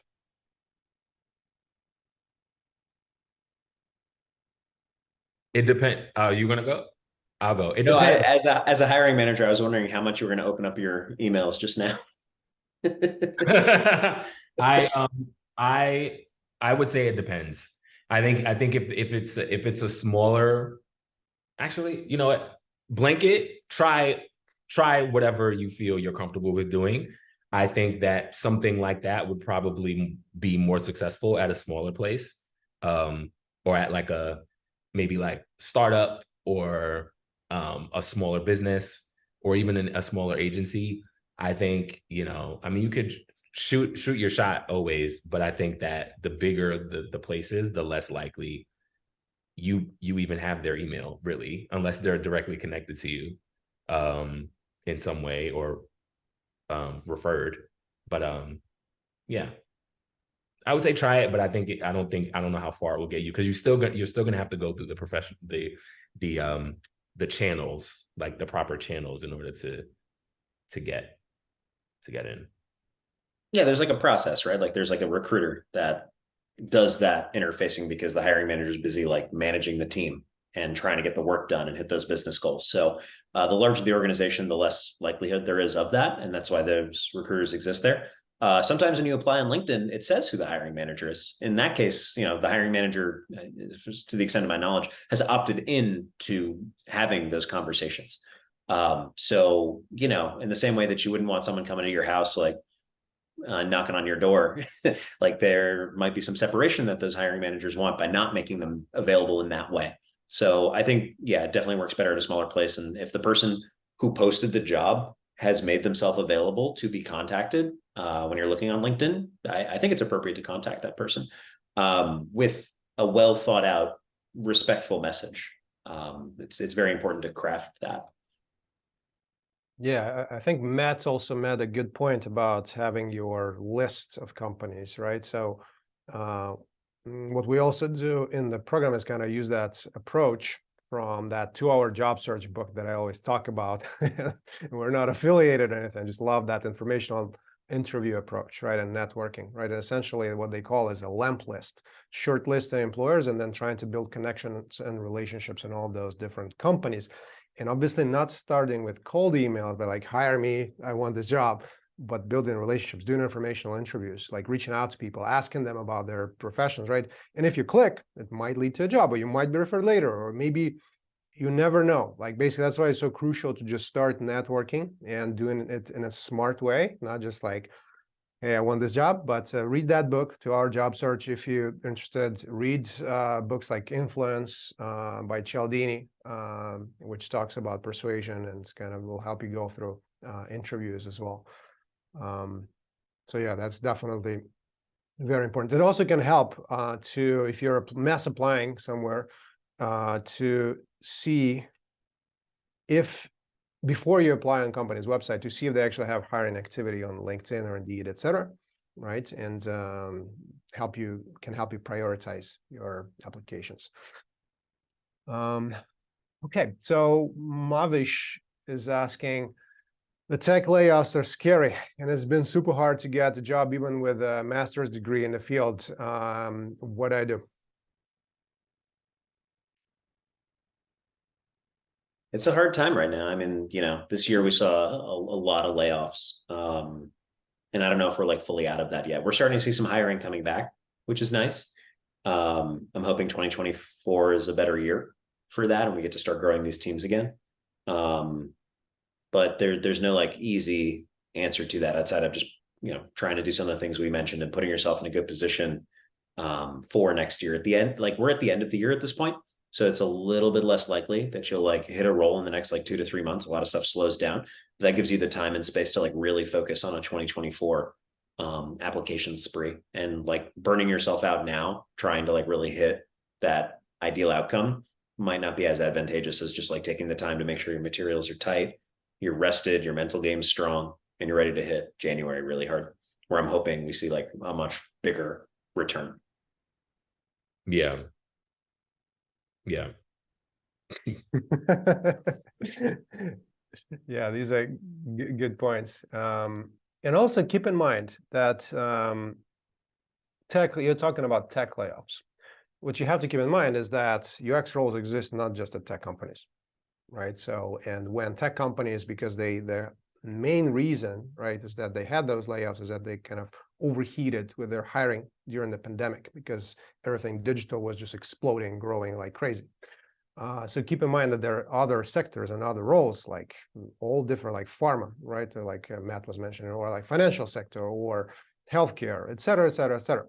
Speaker 2: It depends. You gonna go? I'll go. It
Speaker 3: No,
Speaker 2: depends.
Speaker 3: as a hiring manager, I was wondering how much you were going to open up your emails just now.
Speaker 2: I I I would say it depends. I think if it's a smaller, actually, you know what? Blanket, try whatever you feel you're comfortable with doing. I think that something like that would probably be more successful at a smaller place, or at like maybe like startup or a smaller business or even a smaller agency. I think, I mean, you could shoot your shot always, but I think that the bigger the place is, the less likely you even have their email, really, unless they're directly connected to you in some way or referred. But yeah, I would say try it, but I don't know how far it will get you, because you're still gonna have to go through the channels, like the proper channels, in order to get in.
Speaker 3: Yeah, there's like a process, right? Like there's like a recruiter that does that interfacing because the hiring manager is busy like managing the team and trying to get the work done and hit those business goals. So the larger the organization, the less likelihood there is of that. And that's why those recruiters exist there. Sometimes when you apply on LinkedIn, it says who the hiring manager is. In that case, the hiring manager, to the extent of my knowledge, has opted in to having those conversations. So, in the same way that you wouldn't want someone coming to your house, like knocking on your door, like there might be some separation that those hiring managers want by not making them available in that way. So I think, yeah, it definitely works better at a smaller place. And if the person who posted the job has made themselves available to be contacted when you're looking on LinkedIn, I think it's appropriate to contact that person with a well thought out, respectful message. It's very important to craft that.
Speaker 1: Yeah, I think Matt's also made a good point about having your list of companies, right? So what we also do in the program is kind of use that approach from that 2-hour job search book that I always talk about. We're not affiliated or anything, just love that informational interview approach, right? And networking, right? And essentially what they call is a lamp list, shortlisting employers and then trying to build connections and relationships in all those different companies. And obviously not starting with cold emails, but like, hire me, I want this job, but building relationships, doing informational interviews, like reaching out to people, asking them about their professions, right? And if you click, it might lead to a job, or you might be referred later, or maybe you never know. Like basically, that's why it's so crucial to just start networking and doing it in a smart way, not just like, hey, I want this job, but read that book, 2-Hour Job Search, if you're interested. Read books like Influence by Cialdini, which talks about persuasion and kind of will help you go through interviews as well. So yeah, that's definitely very important. It also can help to, if you're mass applying somewhere, to see if, before you apply on company's website, to see if they actually have hiring activity on LinkedIn or Indeed, etc., right? And can help you prioritize your applications. Okay, so Mavish is asking, the tech layoffs are scary, and it's been super hard to get a job even with a master's degree in the field. What do I do?
Speaker 3: It's a hard time right now. I mean, this year we saw a lot of layoffs. And I don't know if we're like fully out of that yet. We're starting to see some hiring coming back, which is nice. I'm hoping 2024 is a better year for that, and we get to start growing these teams again. But there's no like easy answer to that outside of just, trying to do some of the things we mentioned and putting yourself in a good position for next year. At the end, like we're at the end of the year at this point. So it's a little bit less likely that you'll like hit a roll in the next like 2 to 3 months. A lot of stuff slows down. That gives you the time and space to like really focus on a 2024 application spree, and like burning yourself out now, trying to like really hit that ideal outcome might not be as advantageous as just like taking the time to make sure your materials are tight, you're rested, your mental game's strong, and you're ready to hit January really hard, where I'm hoping we see like a much bigger return.
Speaker 2: Yeah. Yeah.
Speaker 1: Yeah, these are good points. And also keep in mind that you're talking about tech layoffs. What you have to keep in mind is that UX roles exist not just at tech companies, right? So, and when tech companies, because the main reason, right, is that they had those layoffs is that they kind of overheated with their hiring during the pandemic, because everything digital was just exploding, growing like crazy. So keep in mind that there are other sectors and other roles, like all different, like pharma, right? Or like Matt was mentioning, or like financial sector or healthcare, et cetera, et cetera, et cetera.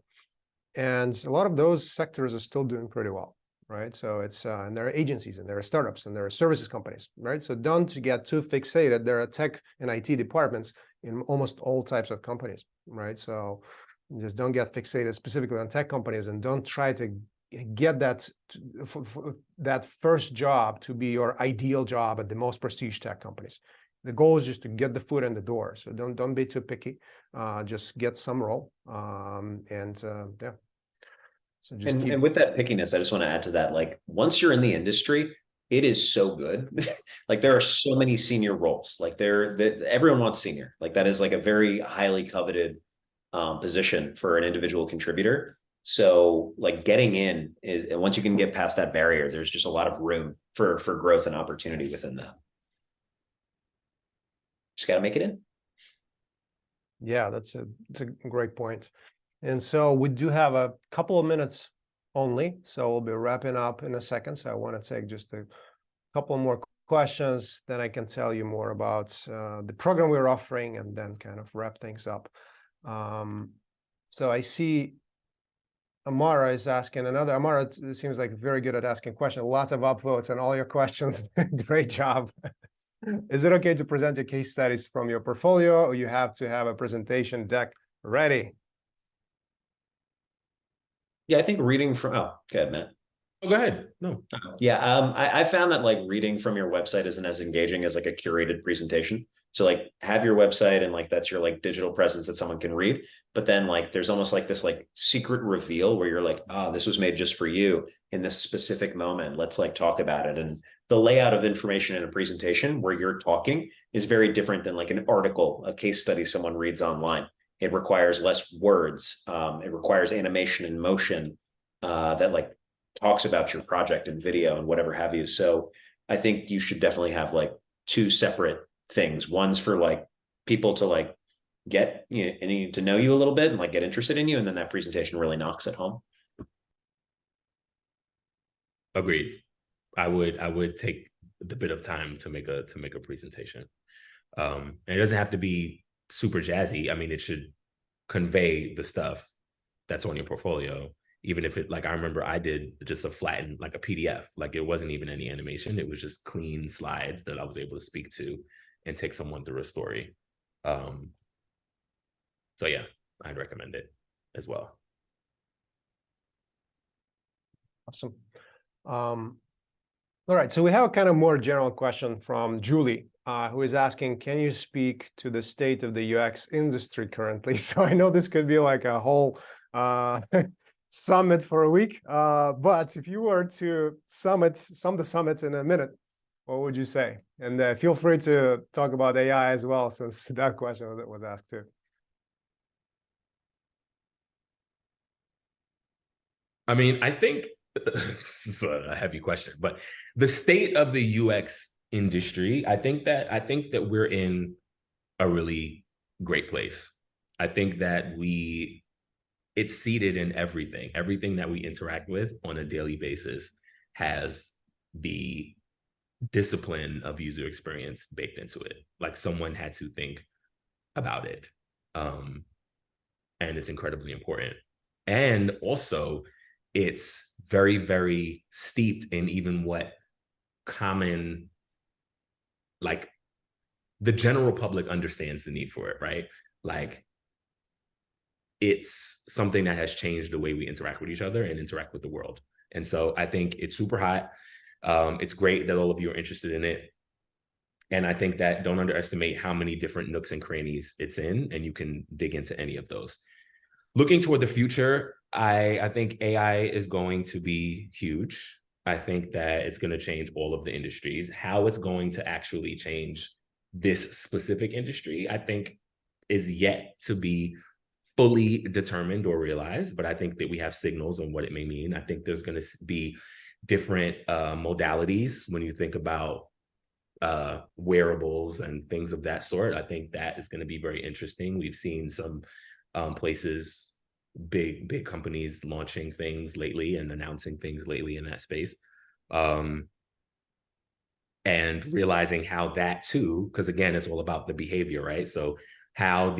Speaker 1: And a lot of those sectors are still doing pretty well, right? So it's, and there are agencies and there are startups and there are services companies, right? So don't get too fixated. There are tech and IT departments in almost all types of companies, right? So just don't get fixated specifically on tech companies, and don't try to get that first job to be your ideal job at the most prestige tech companies. The goal is just to get the foot in the door. So don't be too picky. Just get some role. Yeah. So just
Speaker 3: and with that pickiness, I just want to add to that. Like once you're in the industry, it is so good. Like there are so many senior roles. Like everyone wants senior. Like that is like a very highly coveted position for an individual contributor. So like getting in is, and once you can get past that barrier, there's just a lot of room for growth and opportunity within that. Just got to make it in.
Speaker 1: Yeah, it's a great point. And so we do have a couple of minutes only, so we'll be wrapping up in a second. So I want to take just a couple more questions, then I can tell you more about the program we're offering, and then kind of wrap things up. So I see Amara is asking another. Amara seems like very good at asking questions. Lots of upvotes on all your questions. Great job. Is it okay to present your case studies from your portfolio, or you have to have a presentation deck ready?
Speaker 3: Yeah, I think reading from, go ahead, Matt.
Speaker 2: Oh, go ahead. No.
Speaker 3: Yeah, I found that like reading from your website isn't as engaging as like a curated presentation. So like have your website and like that's your like digital presence that someone can read. But then like there's almost like this like secret reveal where you're like, oh, this was made just for you in this specific moment. Let's like talk about it. And the layout of information in a presentation where you're talking is very different than like an article, a case study someone reads online. It requires less words. It requires animation and motion that like talks about your project and video and whatever have you. So I think you should definitely have like two separate things. One's for like people to like get to know you a little bit and like get interested in you, and then that presentation really knocks it home.
Speaker 2: Agreed. I would take the bit of time to make a presentation. And it doesn't have to be super jazzy. I mean, it should convey the stuff that's on your portfolio, even if it, like, I remember I did just a flattened, like a PDF, like it wasn't even any animation. It was just clean slides that I was able to speak to and take someone through a story. So yeah, I'd recommend it as well.
Speaker 1: Awesome. All right, so we have a kind of more general question from Julie, who is asking, can you speak to the state of the UX industry currently? So I know this could be like a whole summit for a week, but if you were to sum the summit in a minute, what would you say? And feel free to talk about AI as well, since that question was asked too.
Speaker 2: I mean, I think this is a heavy question, but the state of the UX industry, I think that we're in a really great place. I think that it's seated in everything. Everything that we interact with on a daily basis has the discipline of user experience baked into it. Like someone had to think about it. And it's incredibly important. And also, it's very, very steeped in even what common, like the general public understands the need for it, right? Like it's something that has changed the way we interact with each other and interact with the world. And so I think it's super hot. It's great that all of you are interested in it. And I think that don't underestimate how many different nooks and crannies it's in, and you can dig into any of those. Looking toward the future, I think AI is going to be huge. I think that it's going to change all of the industries. How it's going to actually change this specific industry, I think, is yet to be fully determined or realized, but I think that we have signals on what it may mean. I think there's going to be different modalities when you think about wearables and things of that sort. I think that is going to be very interesting. We've seen some places, big companies launching things lately and announcing things lately in that space. And realizing how that too, because again, it's all about the behavior, right? So how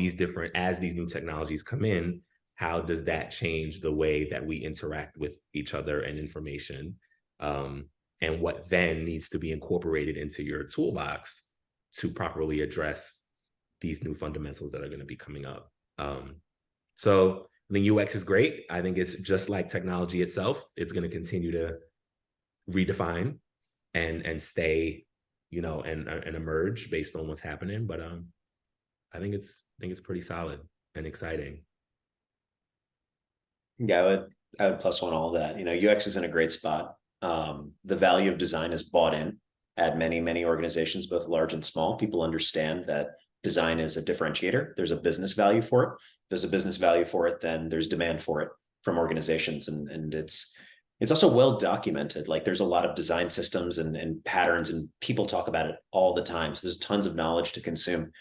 Speaker 2: as these new technologies come in, how does that change the way that we interact with each other and information? And what then needs to be incorporated into your toolbox to properly address these new fundamentals that are going to be coming up. So the UX is great. I think it's just like technology itself. It's going to continue to redefine and stay, and emerge based on what's happening. But I think it's pretty solid and exciting.
Speaker 3: Yeah, I would plus one all that. UX is in a great spot. The value of design is bought in at many organizations, both large and small. People understand that design is a differentiator. There's a business value for it. There's a business value for it, then there's demand for it from organizations. And it's also well documented. Like there's a lot of design systems and patterns, and people talk about it all the time. So there's tons of knowledge to consume.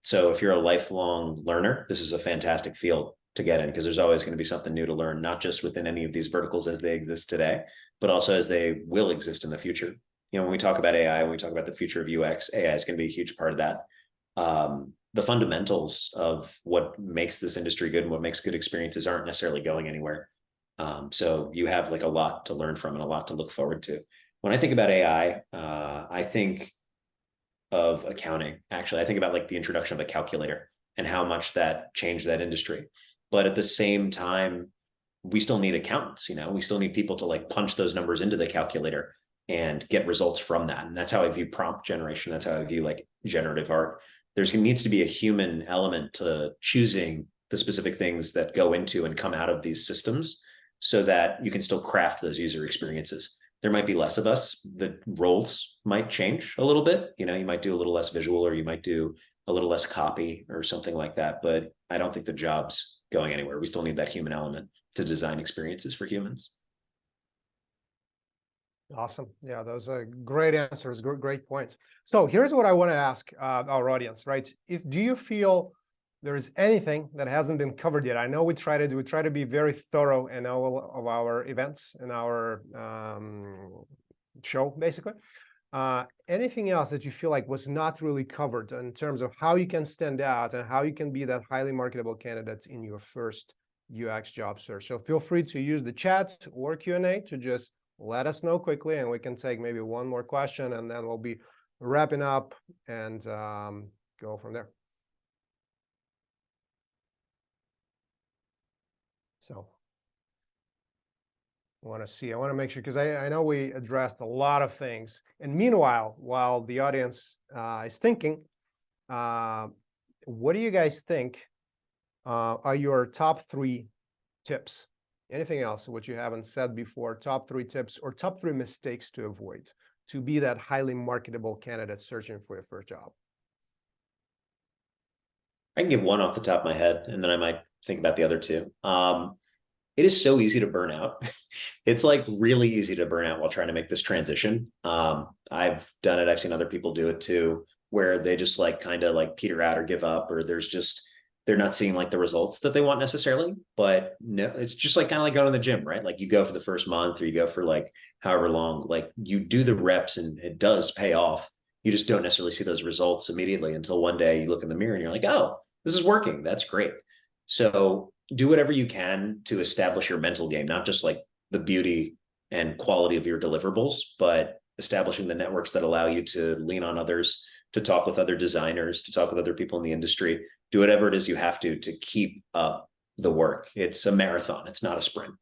Speaker 3: So if you're a lifelong learner, this is a fantastic field to get in, because there's always going to be something new to learn, not just within any of these verticals as they exist today, but also as they will exist in the future. When we talk about AI, when we talk about the future of UX, AI is going to be a huge part of that. The fundamentals of what makes this industry good and what makes good experiences aren't necessarily going anywhere. So you have like a lot to learn from and a lot to look forward to. When I think about AI, I think of accounting. Actually, I think about like the introduction of a calculator and how much that changed that industry. But at the same time, we still need accountants. We still need people to like punch those numbers into the calculator. and get results from that. And that's how I view prompt generation. That's how I view like generative art. There's needs to be a human element to choosing the specific things that go into and come out of these systems so that you can still craft those user experiences. There might be less of us. The roles might change a little bit. You know, you might do a little less visual, or you might do a little less copy or something like that. But I don't think the job's going anywhere. We still need that human element to design experiences for humans.
Speaker 1: Awesome. Yeah, those are great answers, great points. So here's what I want to ask our audience, right? Do you feel there is anything that hasn't been covered yet? I know we try to be very thorough in all of our events in our show, basically. Anything else that you feel like was not really covered in terms of how you can stand out and how you can be that highly marketable candidate in your first UX job search? So feel free to use the chat or Q&A to just let us know quickly, and we can take maybe one more question, and then we'll be wrapping up and go from there. So I want to make sure, because I know we addressed a lot of things. And meanwhile, while the audience is thinking, what do you guys think are your top 3 tips? Anything else which you haven't said before? Top 3 tips or top 3 mistakes to avoid to be that highly marketable candidate searching for your first job?
Speaker 3: I can give one off the top of my head, and then I might think about the other two. It is so easy to burn out. It's like really easy to burn out while trying to make this transition. I've done it. I've seen other people do it too, where they just like kind of like peter out or give up, or they're not seeing like the results that they want necessarily. But no, it's just like kind of like going to the gym, right? Like you go for the first month, or you go for like however long, like you do the reps and it does pay off. You just don't necessarily see those results immediately until one day you look in the mirror and you're like, oh, this is working. That's great. So do whatever you can to establish your mental game, not just like the beauty and quality of your deliverables, but establishing the networks that allow you to lean on others, to talk with other designers, to talk with other people in the industry. Do whatever it is you have to keep up the work. It's a marathon. It's not a sprint.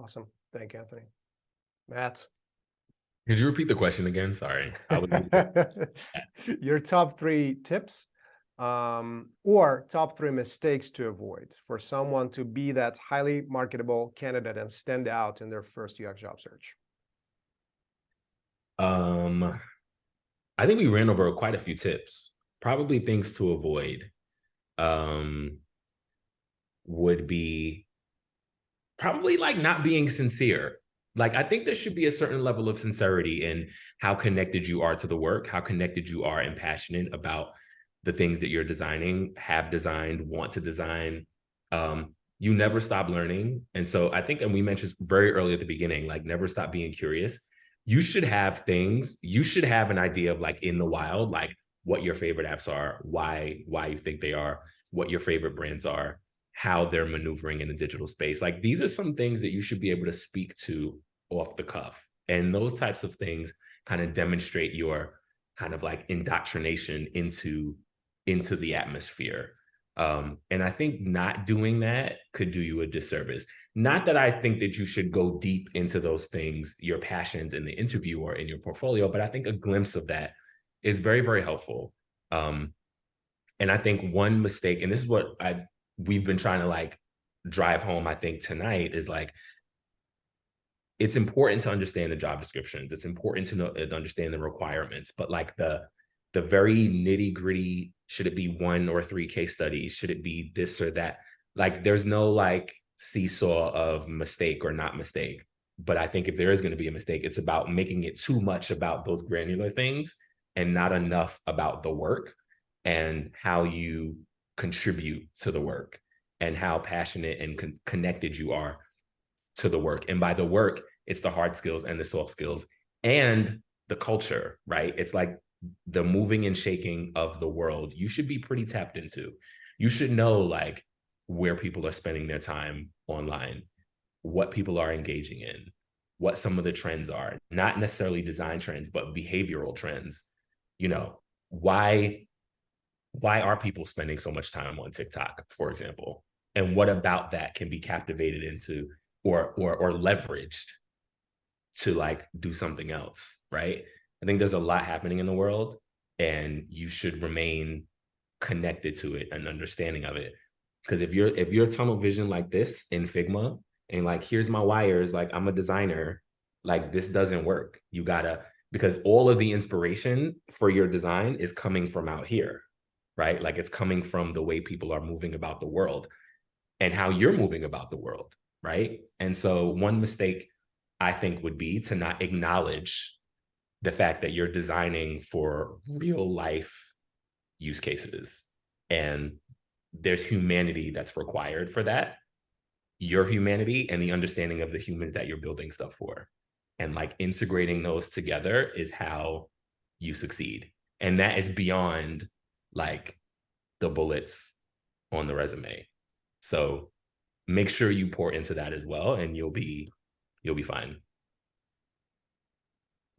Speaker 1: Awesome. Thank you, Anthony. Matt.
Speaker 2: Could you repeat the question again? Sorry.
Speaker 1: Your top 3 tips or top 3 mistakes to avoid for someone to be that highly marketable candidate and stand out in their first UX job search.
Speaker 2: I think we ran over quite a few tips. Probably things to avoid would be probably like not being sincere. Like, I think there should be a certain level of sincerity in how connected you are to the work, how connected you are and passionate about the things that you're designing, have designed, want to design. You never stop learning. And so I think, and we mentioned very early at the beginning, like never stop being curious. You should have an idea of like in the wild, like what your favorite apps are, why you think they are, what your favorite brands are, how they're maneuvering in the digital space. Like these are some things that you should be able to speak to off the cuff. And those types of things kind of demonstrate your kind of like indoctrination into the atmosphere. And I think not doing that could do you a disservice. Not that I think that you should go deep into those things, your passions in the interview or in your portfolio, but I think a glimpse of that is very, very helpful. And I think one mistake, and this is what we've been trying to like drive home, I think tonight, is like, it's important to understand the job descriptions. It's important to understand the requirements, but like the very nitty gritty, should it be 1 or 3 case studies? Should it be this or that? Like there's no like seesaw of mistake or not mistake. But I think if there is going to be a mistake, it's about making it too much about those granular things and not enough about the work and how you contribute to the work and how passionate and connected you are to the work. And by the work, it's the hard skills and the soft skills and the culture, right? It's like the moving and shaking of the world. You should be pretty tapped into. You should know like where people are spending their time online, what people are engaging in, what some of the trends are, not necessarily design trends, but behavioral trends. You know, why are people spending so much time on TikTok, for example? And what about that can be captivated into or leveraged to like do something else, right? I think there's a lot happening in the world, and you should remain connected to it and understanding of it. Because if you're tunnel vision like this in Figma, and like, here's my wires, like I'm a designer, like this doesn't work. You gotta, because all of the inspiration for your design is coming from out here, right? Like it's coming from the way people are moving about the world and how you're moving about the world, right? And so one mistake I think would be to not acknowledge the fact that you're designing for real life use cases, and there's humanity that's required for that, your humanity and the understanding of the humans that you're building stuff for, and like integrating those together is how you succeed. And that is beyond like the bullets on the resume. So make sure you pour into that as well, and you'll be fine.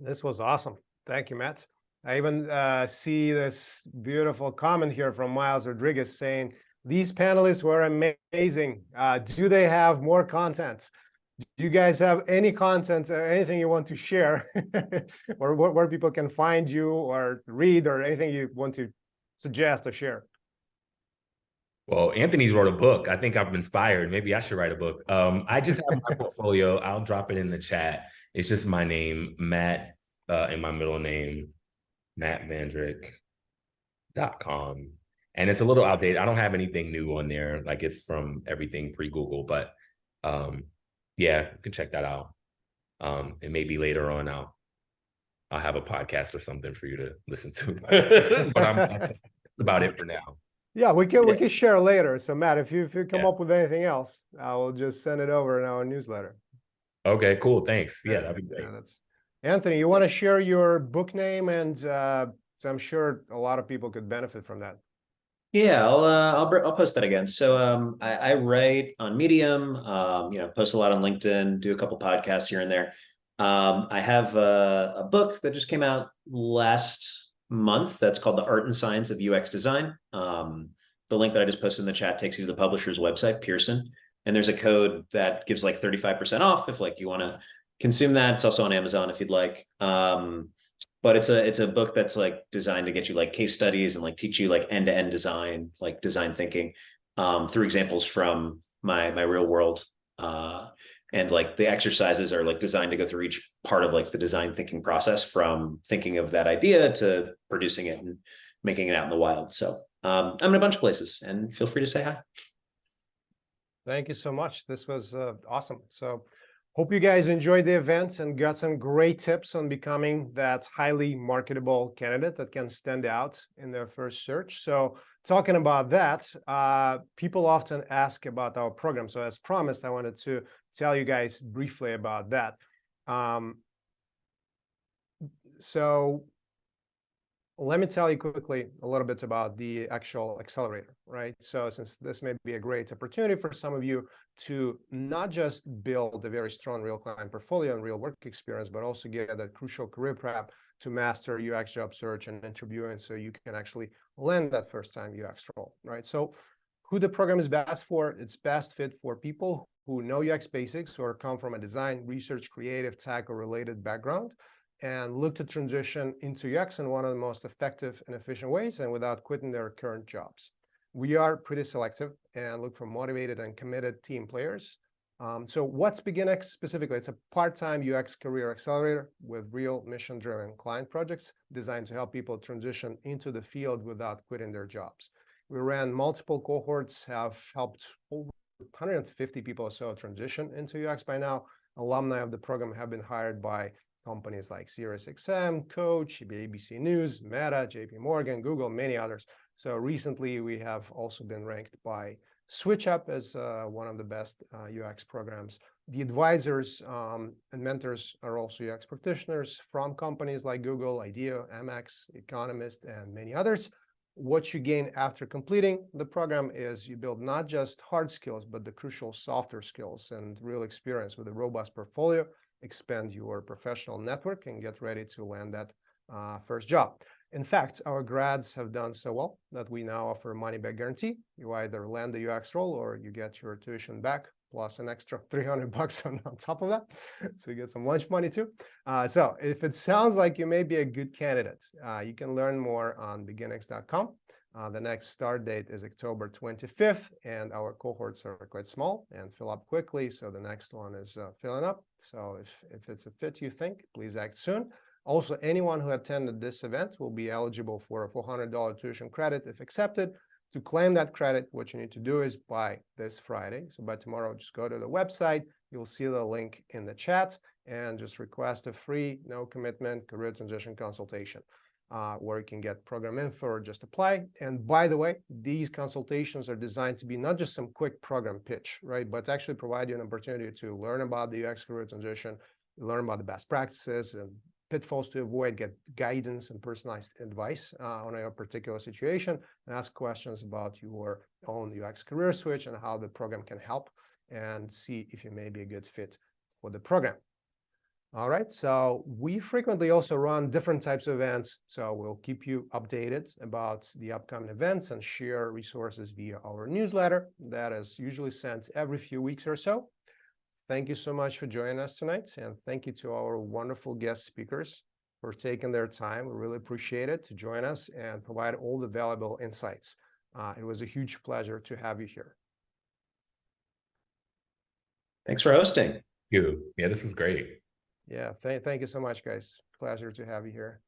Speaker 1: This was awesome. Thank you, Matt. I even see this beautiful comment here from Miles Rodriguez saying, these panelists were amazing. Do they have more content? Do you guys have any content or anything you want to share or where people can find you or read, or anything you want to suggest or share?
Speaker 2: Well, Anthony's wrote a book. I think I've been inspired. Maybe I should write a book. I just have my portfolio. I'll drop it in the chat. It's just my name, Matt, and my middle name, mattmandrick.com. And it's a little outdated. I don't have anything new on there. Like it's from everything pre-Google, but yeah, you can check that out. And maybe later on I'll have a podcast or something for you to listen to. But that's about it for now.
Speaker 1: Yeah, we can share later. So Matt, if you come up with anything else, I will just send it over in our newsletter.
Speaker 2: Okay, cool. Thanks. Yeah, that'd be great.
Speaker 1: Yeah, that's Anthony. You want to share your book name, and so I'm sure a lot of people could benefit from that.
Speaker 3: Yeah, I'll post that again. So I write on Medium, post a lot on LinkedIn, do a couple podcasts here and there. I have a book that just came out last month that's called The Art and Science of UX Design. The link that I just posted in the chat takes you to the publisher's website, Pearson, and there's a code that gives like 35% off if like you want to consume that. It's also on Amazon if you'd like. But it's a book that's like designed to get you like case studies and like teach you like end-to-end design, like design thinking, through examples from my real world. And like the exercises are like designed to go through each part of like the design thinking process, from thinking of that idea to producing it and making it out in the wild. So I'm in a bunch of places, and feel free to say hi.
Speaker 1: Thank you so much. This was awesome. So hope you guys enjoyed the event and got some great tips on becoming that highly marketable candidate that can stand out in their first search. So talking about that, people often ask about our program. So as promised, I wanted to tell you guys briefly about that. So let me tell you quickly a little bit about the actual accelerator, right? So since this may be a great opportunity for some of you to not just build a very strong real client portfolio and real work experience, but also get that crucial career prep to master UX job search and interviewing, so you can actually land that first time UX role, right? So who the program is best for? It's best fit for people who know UX basics or come from a design, research, creative, tech, or related background, and look to transition into UX in one of the most effective and efficient ways, and without quitting their current jobs. We are pretty selective and look for motivated and committed team players. So what's BeginX specifically? It's a part-time UX career accelerator with real mission-driven client projects designed to help people transition into the field without quitting their jobs. We ran multiple cohorts, have helped over 150 people or so transition into UX by now. Alumni of the program have been hired by companies like SiriusXM, Coach, ABC News, Meta, JP Morgan, Google, many others. So recently, we have also been ranked by SwitchUp as one of the best UX programs. The advisors and mentors are also UX practitioners from companies like Google, IDEO, Amex, Economist, and many others. What you gain after completing the program is you build not just hard skills, but the crucial softer skills and real experience with a robust portfolio, expand your professional network, and get ready to land that first job. In fact, our grads have done so well that we now offer a money-back guarantee. You either land the UX role or you get your tuition back plus an extra $300 on top of that. So you get some lunch money too. So if it sounds like you may be a good candidate, you can learn more on beginnings.com. The next start date is October 25th, and our cohorts are quite small and fill up quickly. So the next one is filling up. So if it's a fit you think, please act soon. Also, anyone who attended this event will be eligible for a $400 tuition credit if accepted. To claim that credit, what you need to do is by this Friday. So by tomorrow, just go to the website. You'll see the link in the chat and just request a free, no commitment career transition consultation. Where you can get program info or just apply. And by the way, these consultations are designed to be not just some quick program pitch, right? But actually provide you an opportunity to learn about the UX career transition, learn about the best practices and pitfalls to avoid, get guidance and personalized advice on your particular situation, and ask questions about your own UX career switch and how the program can help, and see if you may be a good fit for the program. All right, so we frequently also run different types of events, so we'll keep you updated about the upcoming events and share resources via our newsletter that is usually sent every few weeks or so. Thank you so much for joining us tonight, and thank you to our wonderful guest speakers for taking their time. We really appreciate it to join us and provide all the valuable insights. It was a huge pleasure to have you here.
Speaker 3: Thanks for hosting.
Speaker 2: Yeah, this was great.
Speaker 1: Yeah, thank you so much, guys. Pleasure to have you here.